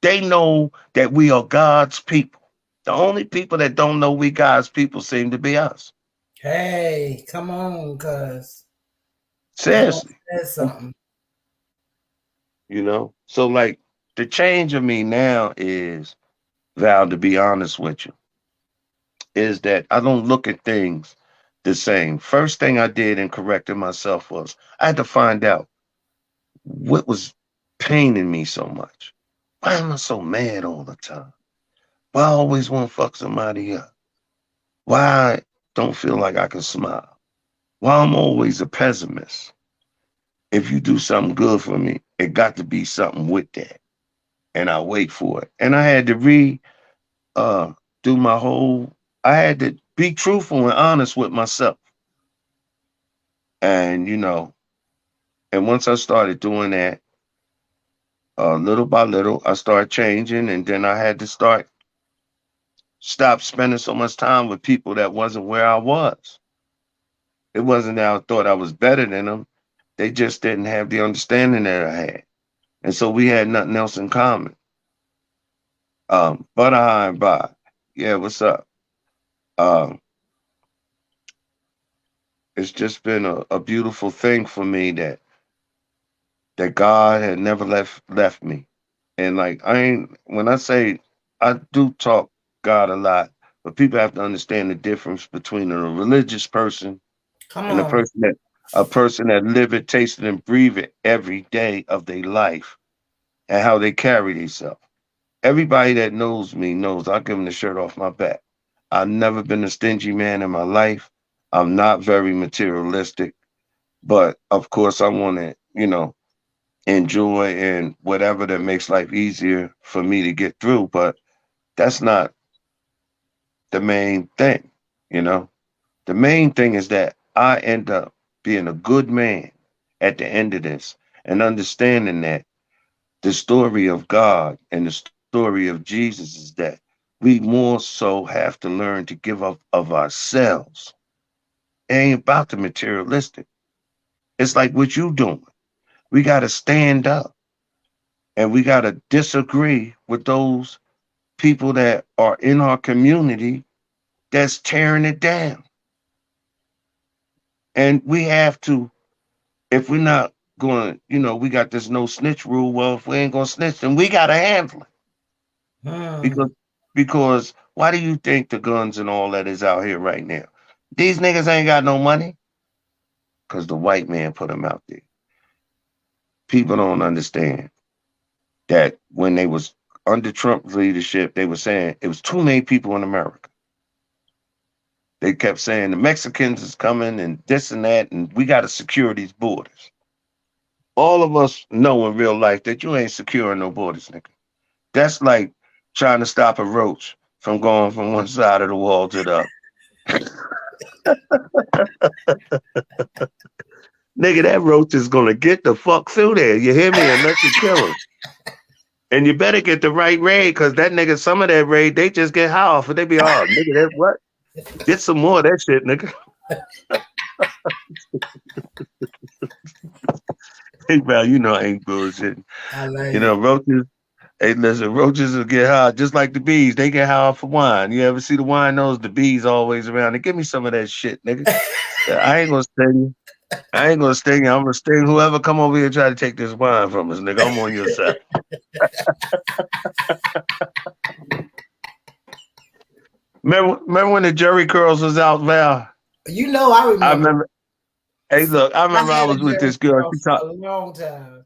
They know that we are God's people. The only people that don't know we God's people seem to be us. Hey, come on, cuz. Seriously. That's something. So like the change of me now is, Val, to be honest with you, is that I don't look at things the same. First thing I did in correcting myself was I had to find out what was paining me so much. Why am I so mad all the time? Why I always want to fuck somebody up? Why I don't feel like I can smile? Why I'm always a pessimist? If you do something good for me, it got to be something with that. And I wait for it. And I had to do my whole, I had to be truthful and honest with myself. And, and once I started doing that, little by little, I started changing. And then I had to stop spending so much time with people that wasn't where I was. It wasn't that I thought I was better than them. They just didn't have the understanding that I had. And so we had nothing else in common. Butter high and by. Yeah, what's up? Um, it's just been a beautiful thing for me that God had never left me. And like when I say I do talk God a lot, but people have to understand the difference between a religious person Come and a on. person that live it, taste it, and breathe it every day of their life and how they carry themselves. Everybody that knows me knows I give them the shirt off my back. I've never been a stingy man in my life. I'm not very materialistic, but of course I want to, enjoy and whatever that makes life easier for me to get through. But that's not the main thing, you know. The main thing is that I end up being a good man at the end of this and understanding that the story of God and the story of Jesus is that we more so have to learn to give up of ourselves. It ain't about the materialistic. It's like what you doing. We got to stand up and we got to disagree with those people that are in our community that's tearing it down. And we have to, if we're not going, we got this no snitch rule. Well, if we ain't gonna snitch, then we gotta handle it. Because because why do you think the guns and all that is out here right now? These niggas ain't got no money because the white man put them out there. People don't understand that when they was under Trump's leadership, they were saying it was too many people in America. They kept saying the Mexicans is coming and this and that, and we got to secure these borders. All of us know in real life that you ain't securing no borders, nigga. That's like trying to stop a roach from going from one side of the wall to the other. Nigga, that roach is gonna get the fuck through there. You hear me? Unless you kill him. And you better get the right raid, because that nigga, some of that raid, they just get high off and they be all, nigga, that what? Get some more of that shit, nigga. Hey, bro, I ain't bullshitting. Roaches. Hey, listen, roaches will get high just like the bees. They get high off of wine. You ever see the wine nose? The bees always around. They give me some of that shit, nigga. I ain't gonna sting you. I'm gonna sting whoever come over here and try to take this wine from us, nigga. I'm on your side. Remember when the Jerry curls was out, Val? I remember. Hey, look, I remember I was with this girl. She talked a long time.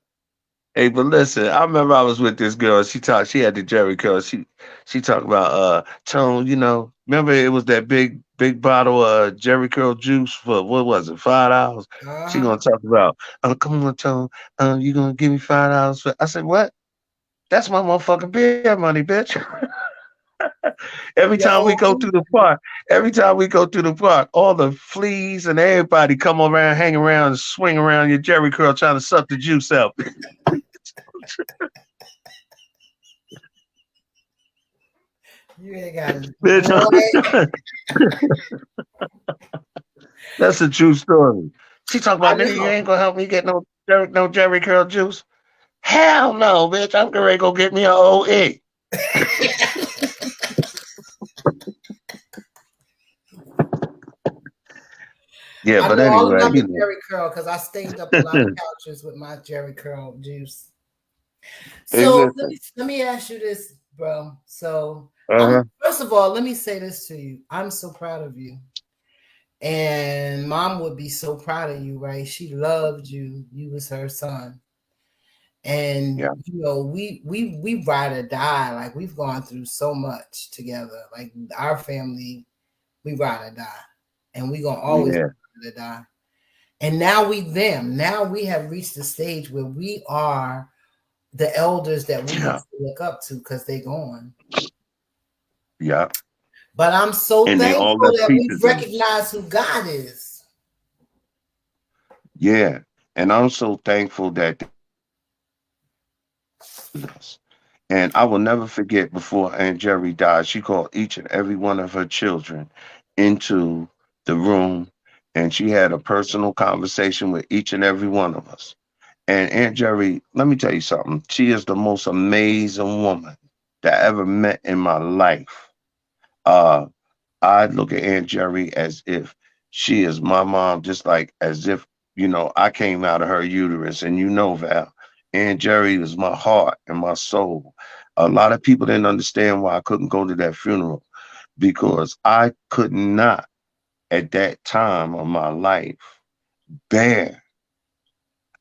Hey, but listen, I remember I was with this girl. She had the Jerry curl. She talked about Tone, remember it was that big bottle of Jerry curl juice for what was it, $5? She gonna talk about, come on, Tone, you gonna give me $5 for, I said, what? That's my motherfucking beer money, bitch. Every time we go through the park, all the fleas and everybody come around, hang around, and swing around your Jerry curl trying to suck the juice out. You ain't got it. Bitch. That's a true story. She talking about, nigga, you ain't gonna help me get no Jerry curl juice? Hell no, bitch. I'm gonna go get me an OE. Yeah, but anyway, all about the Jerry curl because I stained up a lot of couches with my Jerry curl juice. So let me ask you this, bro. So first of all, let me say this to you. I'm so proud of you. And Mom would be so proud of you, right? She loved you. You was her son. And we ride or die. Like, we've gone through so much together. Like, our family, we ride or die. And we gonna always ride or die. And now now we have reached the stage where we are the elders that we have to look up to because they're gone. Yeah. But I'm so thankful that we recognize who God is. Yeah. And I'm so thankful that. And I will never forget, before Aunt Jerry died, she called each and every one of her children into the room, and she had a personal conversation with each and every one of us. And Aunt Jerry, let me tell you something. She is the most amazing woman that I ever met in my life. I look at Aunt Jerry as if she is my mom, just like as if, I came out of her uterus. And Val, Aunt Jerry is my heart and my soul. A lot of people didn't understand why I couldn't go to that funeral, because I could not, at that time of my life, bear.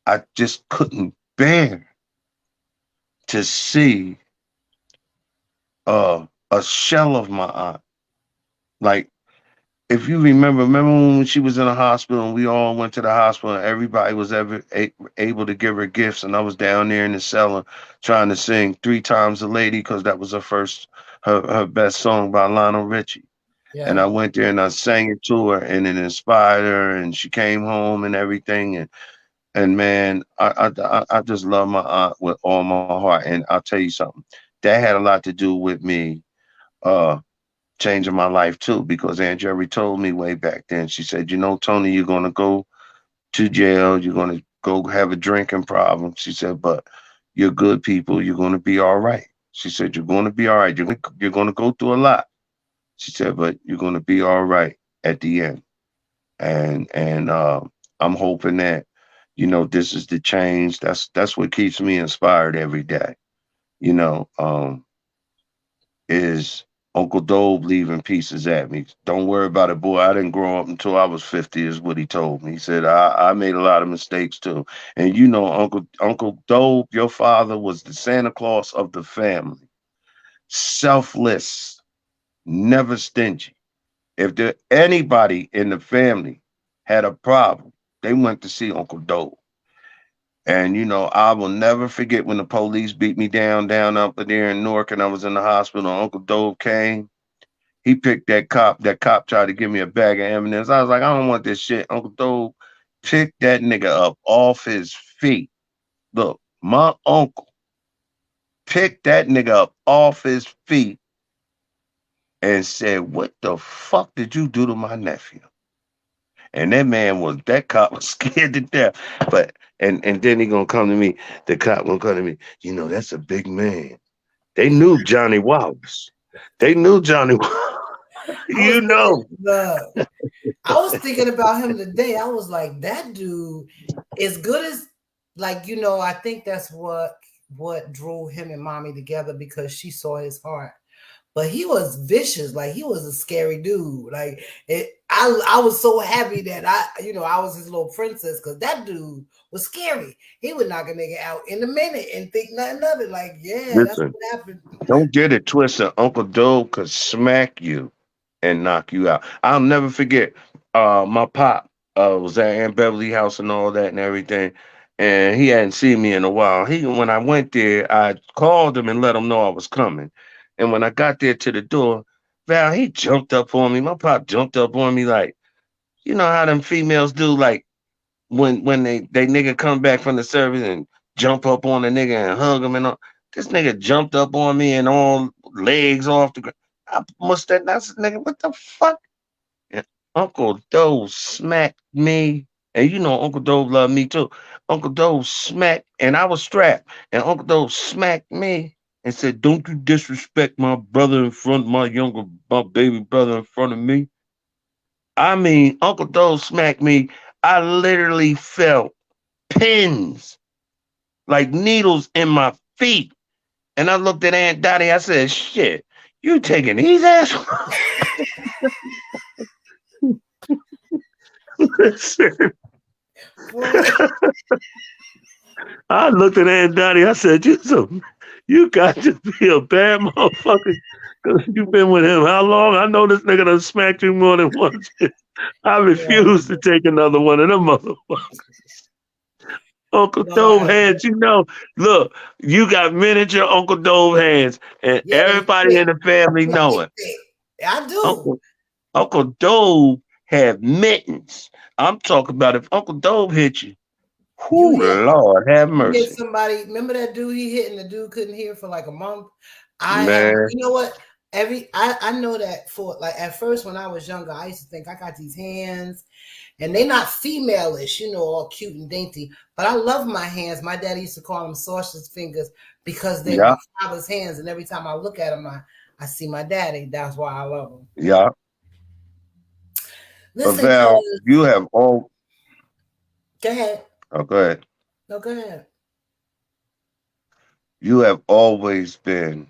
I just couldn't bear to see a shell of my aunt. Like, if you remember when she was in the hospital and we all went to the hospital and everybody was able to give her gifts, and I was down there in the cellar trying to sing 3 Times a Lady, because that was her best song by Lionel Richie. Yeah. And I went there and I sang it to her, and it inspired her, and she came home and everything. And man, I just love my aunt with all my heart. And I'll tell you something, that had a lot to do with me changing my life too, because Aunt Jerry told me way back then, she said, Tony, you're going to go to jail. You're going to go have a drinking problem. She said, but you're good people. You're going to be all right. She said, you're going to be all right. You're going to go through a lot. She said, but you're gonna be all right at the end. And I'm hoping that, this is the change. That's what keeps me inspired every day. You know, is Uncle Dobe leaving pieces at me. Don't worry about it, boy. I didn't grow up until I was 50, is what he told me. He said, I made a lot of mistakes too. And Uncle Dobe, your father was the Santa Claus of the family. Selfless, never stingy. If there anybody in the family had a problem, they went to see Uncle Dobe. And I will never forget when the police beat me down up there in Newark and I was in the hospital. Uncle Dove came. He picked that cop. That cop tried to give me a bag of M&Ms. I was like, I don't want this shit. Uncle Dove picked that nigga up off his feet. Look, my uncle picked that nigga up off his feet and said, what the fuck did you do to my nephew? And that cop was scared to death. But and then he gonna come to me. The cop gonna come to me. That's a big man. They knew Johnny Wallace. They knew Johnny Wallace. I was thinking about him today. I was like, that dude, as good as, like, I think that's what drove him and mommy together, because she saw his heart. But he was vicious. Like, he was a scary dude. Like, I was so happy that I was his little princess, because that dude was scary. He would knock a nigga out in a minute and think nothing of it. Like, yeah, Listen, that's what happened. Don't get it twisted. Uncle Doe could smack you and knock you out. I'll never forget. My pop was at Aunt Beverly house and all that and everything, and he hadn't seen me in a while. When I went there, I called him and let him know I was coming. And when I got there to the door, Val, he jumped up on me. My pop jumped up on me like, you know how them females do, like when they nigga come back from the service and jump up on the nigga and hug him and all. This nigga jumped up on me and all legs off the ground. I must have that's nigga, what the fuck? And Uncle Doe smacked me. And Uncle Doe loved me too. Uncle Doe smacked, and I was strapped. And Uncle Doe smacked me and said, don't you disrespect my brother in front of my baby brother in front of me. I mean, Uncle Doe smacked me. I literally felt pins, like needles in my feet. And I looked at Aunt Dottie. I said, shit, you taking these assholes? Listen. I looked at Aunt Dottie. I said, you got to be a bad motherfucker. Because you've been with him how long? I know this nigga done smacked you more than once. I refuse to take another one of them motherfuckers. Uncle Dove hands, look, you got miniature Uncle Dove hands, and everybody in the family know it. I do. Uncle Dove had mittens. I'm talking about if Uncle Dove hit you. Lord have mercy. Hit somebody. Remember that dude he hit, and the dude couldn't hear for like a month. Man. You know what? I know that for, like, at first when I was younger, I used to think I got these hands, and they're not female-ish, all cute and dainty. But I love my hands. My daddy used to call them sausage fingers because they're my father's hands, and every time I look at them, I see my daddy. That's why I love them. Yeah. Listen, Val, you have all. Go ahead. Oh, go ahead. No, go ahead. You have always been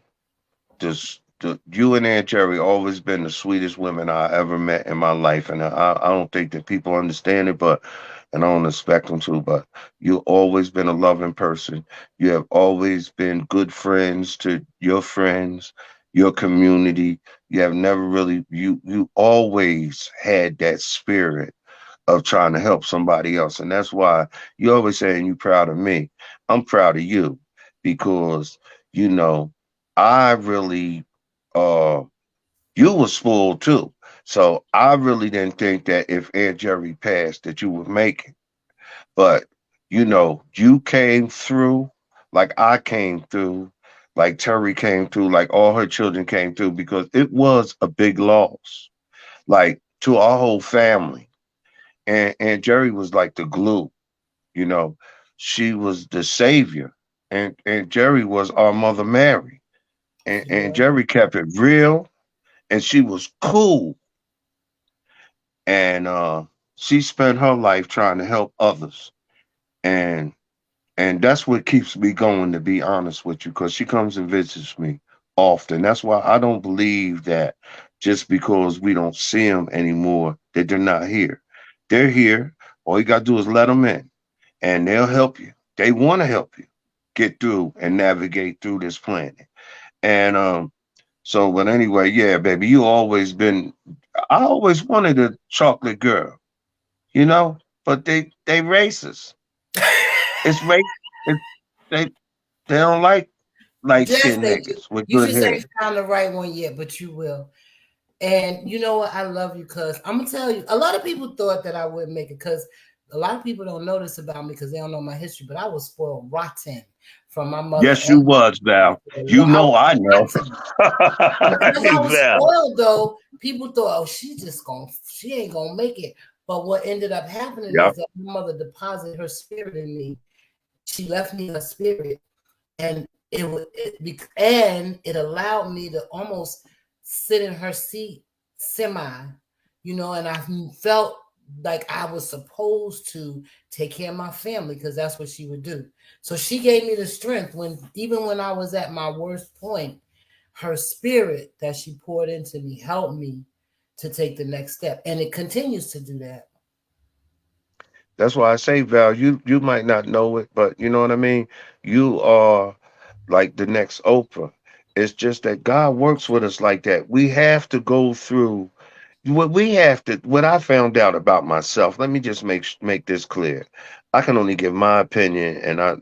you and Aunt Jerry always been the sweetest women I ever met in my life, and I don't think that people understand it, and I don't expect them to. But you've always been a loving person. You have always been good friends to your friends, your community. You have never really you always had that spirit of trying to help somebody else, and that's why you always saying you proud of me. I'm proud of you because I really. You were spoiled too. So I really didn't think that if Aunt Jerry passed that you would make it. But you came through like I came through, like Terry came through, like all her children came through, because it was a big loss, like to our whole family. And Aunt Jerry was like the glue, she was the savior. And Jerry was our Mother Mary. And Jerry kept it real. and she was cool. And she spent her life trying to help others. And that's what keeps me going, to be honest with you, because she comes and visits me often. That's why I don't believe that just because we don't see them anymore, that they're not here. They're here. All you got to do is let them in, and they'll help you. They want to help you get through and navigate through this planet. And so, but anyway, yeah, baby, you always been. I always wanted a chocolate girl, you know, but they racist. It's race. It, they they don't like light Yes, skinned they do. niggas with You good just hair. ain't found the right one yet, but you will. And you know what? I love you because I'm gonna tell you, a lot of people thought that I wouldn't make it because a lot of people don't know this about me because they don't know my history, but I was spoiled rotten from my mother Yes, you and was, Val. no, You I was know, I know. rotten. Because I was Val. spoiled though, people thought, oh, she ain't gonna make it. But what ended up happening Yep. is that my mother deposited her spirit in me. She left me her spirit, and it allowed me to almost sit in her seat semi, and I felt like I was supposed to take care of my family because that's what she would do. So she gave me the strength even when I was at my worst point, her spirit that she poured into me helped me to take the next step. And it continues to do that. That's why I say, Val, you might not know it, but you know what I mean? You are like the next Oprah. It's just that God works with us like that. We have to go through what I found out about myself. Let me just make this clear. I can only give my opinion, and I I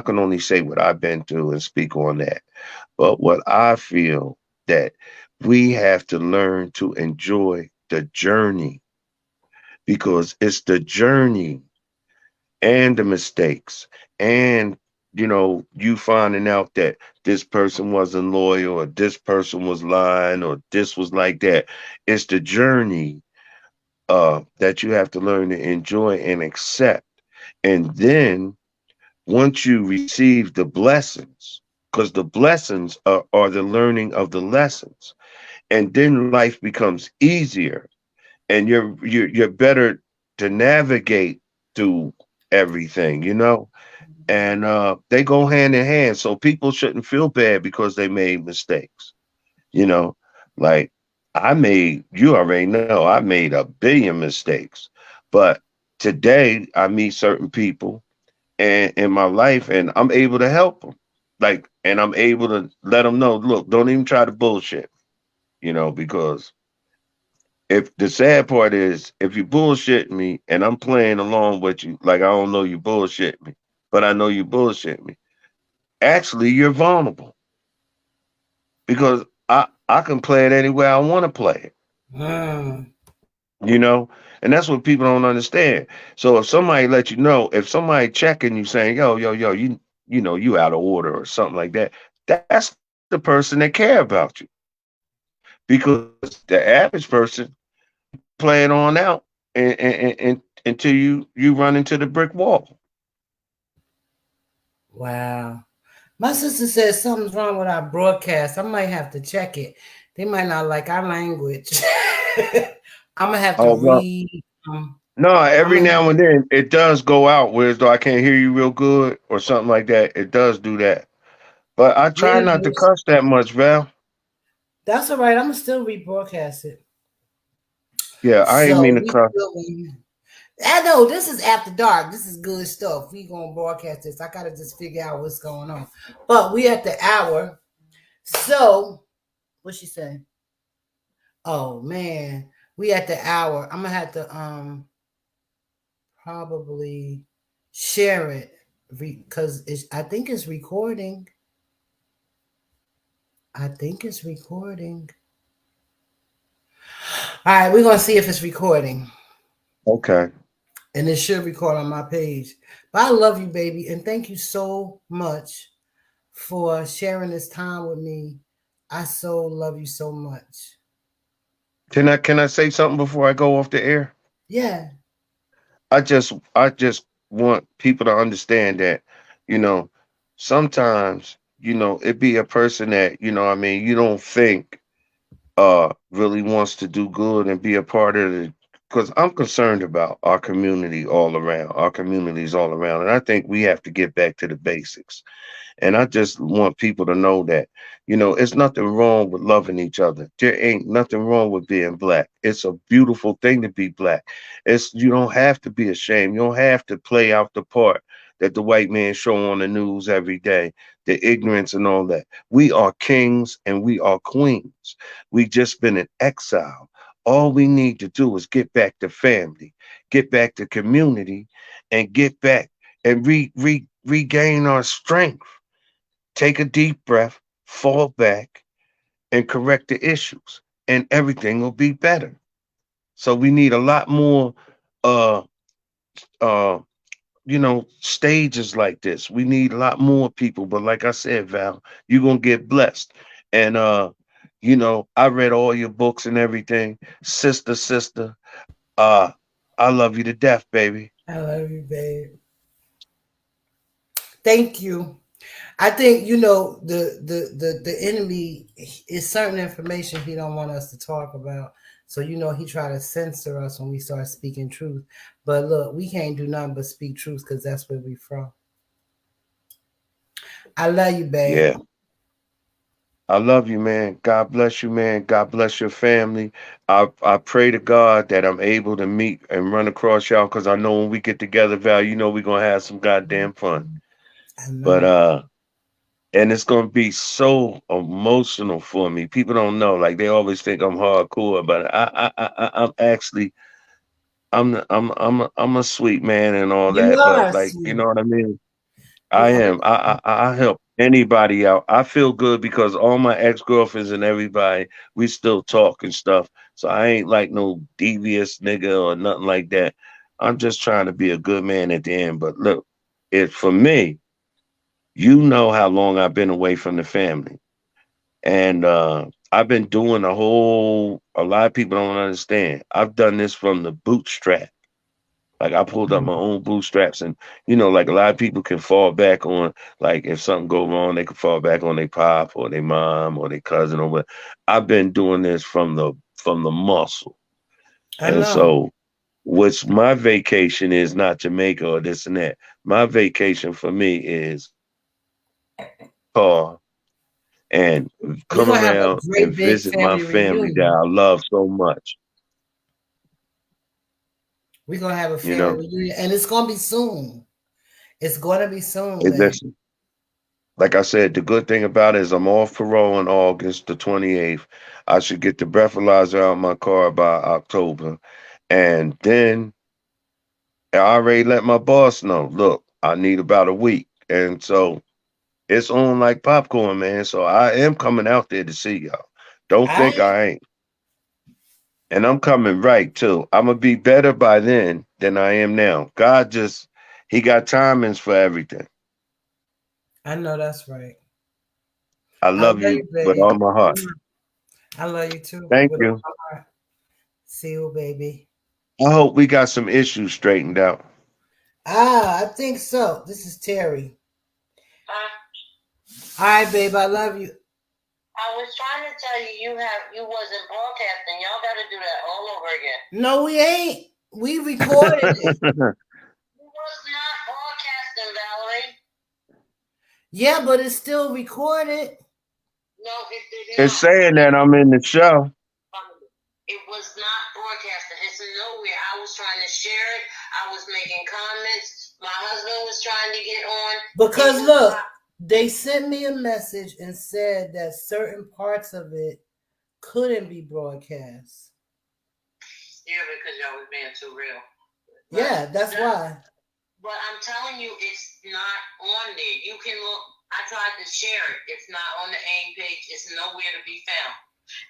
can only say what I've been through and speak on that. But what I feel that we have to learn to enjoy the journey, because it's the journey and the mistakes, and you finding out that this person wasn't loyal, or this person was lying, or this was like that. It's the journey that you have to learn to enjoy and accept. And then once you receive the blessings, because the blessings are the learning of the lessons, and then life becomes easier, and you're better to navigate through everything, and they go hand in hand. So people shouldn't feel bad because they made mistakes, you know. Like, you already know, I made a billion mistakes, but today I meet certain people and in my life, and I'm able to help them. Like, and I'm able to let them know, look, don't even try to bullshit, because if the sad part is, if you bullshit me and I'm playing along with you, like I don't know you bullshit me, but I know you bullshit me. Actually, you're vulnerable because I can play it any way I want to play it, Mm. you know, and that's what people don't understand. So if somebody let you know, if somebody checking you saying, yo, you out of order or something like that, that's the person that care about you, because the average person play it on out and until you run into the brick wall. Wow. My sister says something's wrong with our broadcast. I might have to check it. They might not like our language. I'm gonna have to Oh well, read. no, I'm every gonna now and then it does go out, whereas though I can't hear you real good or something like that. It does do that. But I try yeah, not to cuss that much, Val. that's all right. I'm gonna still rebroadcast it. Yeah, I ain't So mean to we cuss. still. I know this is after dark. This is good stuff. We gonna broadcast this. I gotta just figure out what's going on. But we at the hour. So what she say? Oh man, we at the hour. I'm gonna have to probably share it because I think it's recording. I think it's recording. All right, we're gonna see if it's recording, Okay. and it should record on my page. But I love you, baby, and thank you so much for sharing this time with me. I so love you so much. Can I say something before I go off the air? Yeah. I just want people to understand that, you know, sometimes it be a person that, you don't think really wants to do good and be a part of the, because I'm concerned about our community all around, our communities all around. And I think we have to get back to the basics. And I just want people to know that, it's nothing wrong with loving each other. There ain't nothing wrong with being black. It's a beautiful thing to be black. You don't have to be ashamed. You don't have to play out the part that the white man show on the news every day, the ignorance and all that. We are kings and we are queens. We just been in exile. All we need to do is get back to family, get back to community, and get back and regain our strength. Take a deep breath, fall back, and correct the issues, and everything will be better. So we need a lot more, uh, uh, stages like this. We need a lot more people. But like I said, Val, you're gonna get blessed. And I read all your books and everything. Sister, uh, I love you to death, baby. I love you, babe. Thank you. I think the enemy is certain information he don't want us to talk about. So he try to censor us when we start speaking truth. But look, we can't do nothing but speak truth because that's where we from. I love you, babe. Yeah. I love you, man. God bless you, man. God bless your family. I pray to God that I'm able to meet and run across y'all because I know when we get together, Val, we're gonna have some goddamn fun. I know. But and it's gonna be so emotional for me. People don't know, like they always think I'm hardcore, but I'm actually I'm a sweet man and all You that. But are like, you sweet. know what I mean? You I are am. sweet. I help anybody out. I feel good because all my ex girlfriends and everybody, we still talk and stuff. So I ain't like no devious nigga or nothing like that. I'm just trying to be a good man at the end. But look, it for me, you know how long I've been away from the family, and I've been doing a lot of people don't understand. I've done this from the bootstrap. Like I pulled up my own bootstraps, and like a lot of people can fall back on, like if something go wrong, they can fall back on their pop or their mom or their cousin or what. I've been doing this from the muscle, I and know. so what's my vacation is not Jamaica or this and that. My vacation for me is car and We're come gonna have a around and great big visit my family family that reunion. I love so much. We're gonna have a You family know, reunion, and it's gonna be soon. It's gonna be soon, it babe. just like I said, the good thing about it is I'm off parole in August the 28th. I should get the breathalyzer out of my car by October. And then I already let my boss know, look, I need about a week. And so it's on like popcorn, man. So I am coming out there to see y'all. Don't think I I ain't. And I'm coming right too. I'm going to be better by then than I am now. He got timings for everything. I know that's right. I I love love you, you with babe. all my heart. I love you too. Thank With all you. my heart. See you, baby. I hope we got some issues straightened out. I think so. This is Terry. All right, babe. I love you. I was trying to tell you you wasn't broadcasting. Y'all got to do that all over again. No, we ain't. We recorded it. You was not broadcasting, Valerie. Yeah, but it's still recorded. No, it did It's not. saying that I'm in the show. It was not broadcasting. It's nowhere. I was trying to share it. I was making comments. My husband was trying to get on. Because look, they sent me a message and said that certain parts of it couldn't be broadcast. Yeah, because y'all was being too real. Yeah, that's why. But I'm telling you, it's not on there. You can look. I tried to share it. It's not on the AIM page. It's nowhere to be found.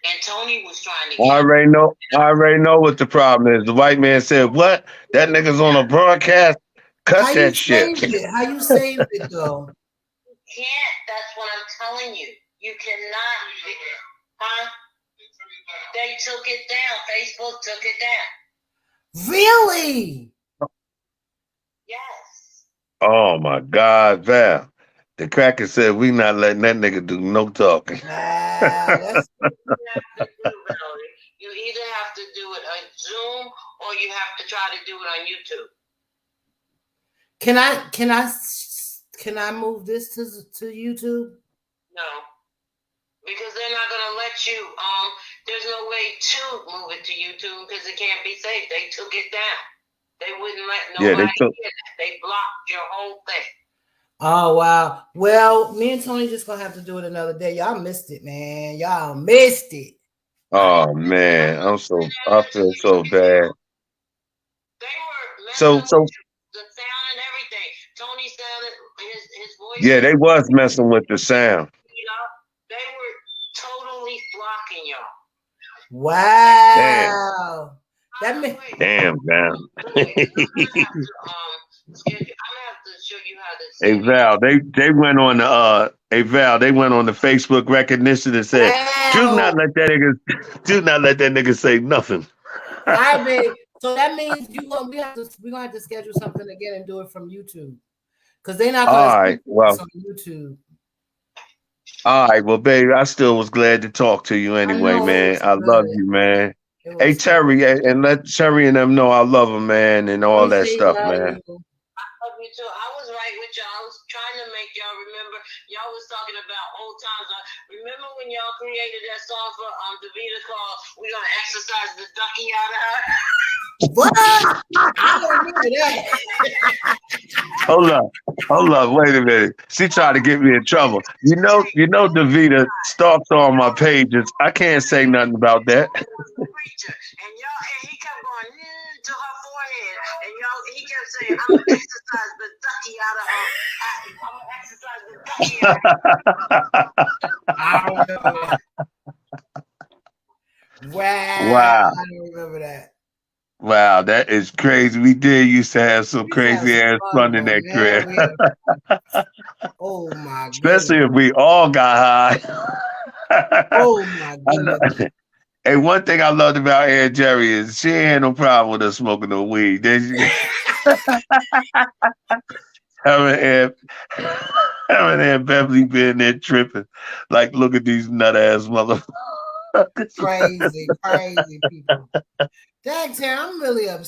And Tony was trying to I get. already know. I already know what the problem is. The white man said, "What? That nigga's on a broadcast. How Cut you that shit." saved it? How you saved it though? You can't. That's what I'm telling you. You cannot. Huh? They took it down. Facebook took it down. Really? Yes. Oh my God, Val. The cracker said we not letting that nigga do no talking. Wow, that's You have to do, Valerie. You either have to do it on Zoom or you have to try to do it on YouTube. Can I move this to YouTube? No, because they're not gonna let you. There's no way to move it to YouTube because it can't be saved. They took it down. They wouldn't let nobody hear that. They blocked your whole thing. Oh wow. Well, me and Tony just gonna have to do it another day. Y'all missed it, man. Y'all missed it. Oh man, I feel so bad. They were messing with the sound and everything. Tony said his voice. Yeah, they was messing with the sound. They were totally blocking y'all. Wow. That means damn. I'm gonna have to show you how to. Hey Val, they went on the they went on the Facebook recognition and said, do not let that nigga say nothing. I mean, so that means we're gonna have to schedule something again and do it from YouTube. Because they're not gonna on YouTube. All right, well, baby, I still was glad to talk to you anyway, man. I love you, man. Hey, Terry, and let Terry and them know I love them, man, and all that stuff, man. I love you too. I was right with y'all. I was trying to make y'all remember. Y'all was talking about old times. Remember when y'all created that song for Davita called "We Gonna Exercise the Ducky Out of Her"? What? I don't remember that. Hold up, wait a minute. She tried to get me in trouble. You know, Davita stalks all my pages. I can't say nothing about that. And he kept going to her forehead, and he kept saying, "I'm gonna exercise the ducky out of her. I'm gonna exercise the ducky out of her." Wow. I don't remember that. Wow, that is crazy. We did used to have some crazy ass fun in that crib. Oh my god. Especially if we all got high. Oh my goodness. Hey, one thing I loved about Aunt Jerry is she ain't had no problem with us smoking no weed. Her and Aunt Beverly being there tripping. Like, look at these nut ass motherfuckers. Crazy people. Dang, Terry, I'm really upset.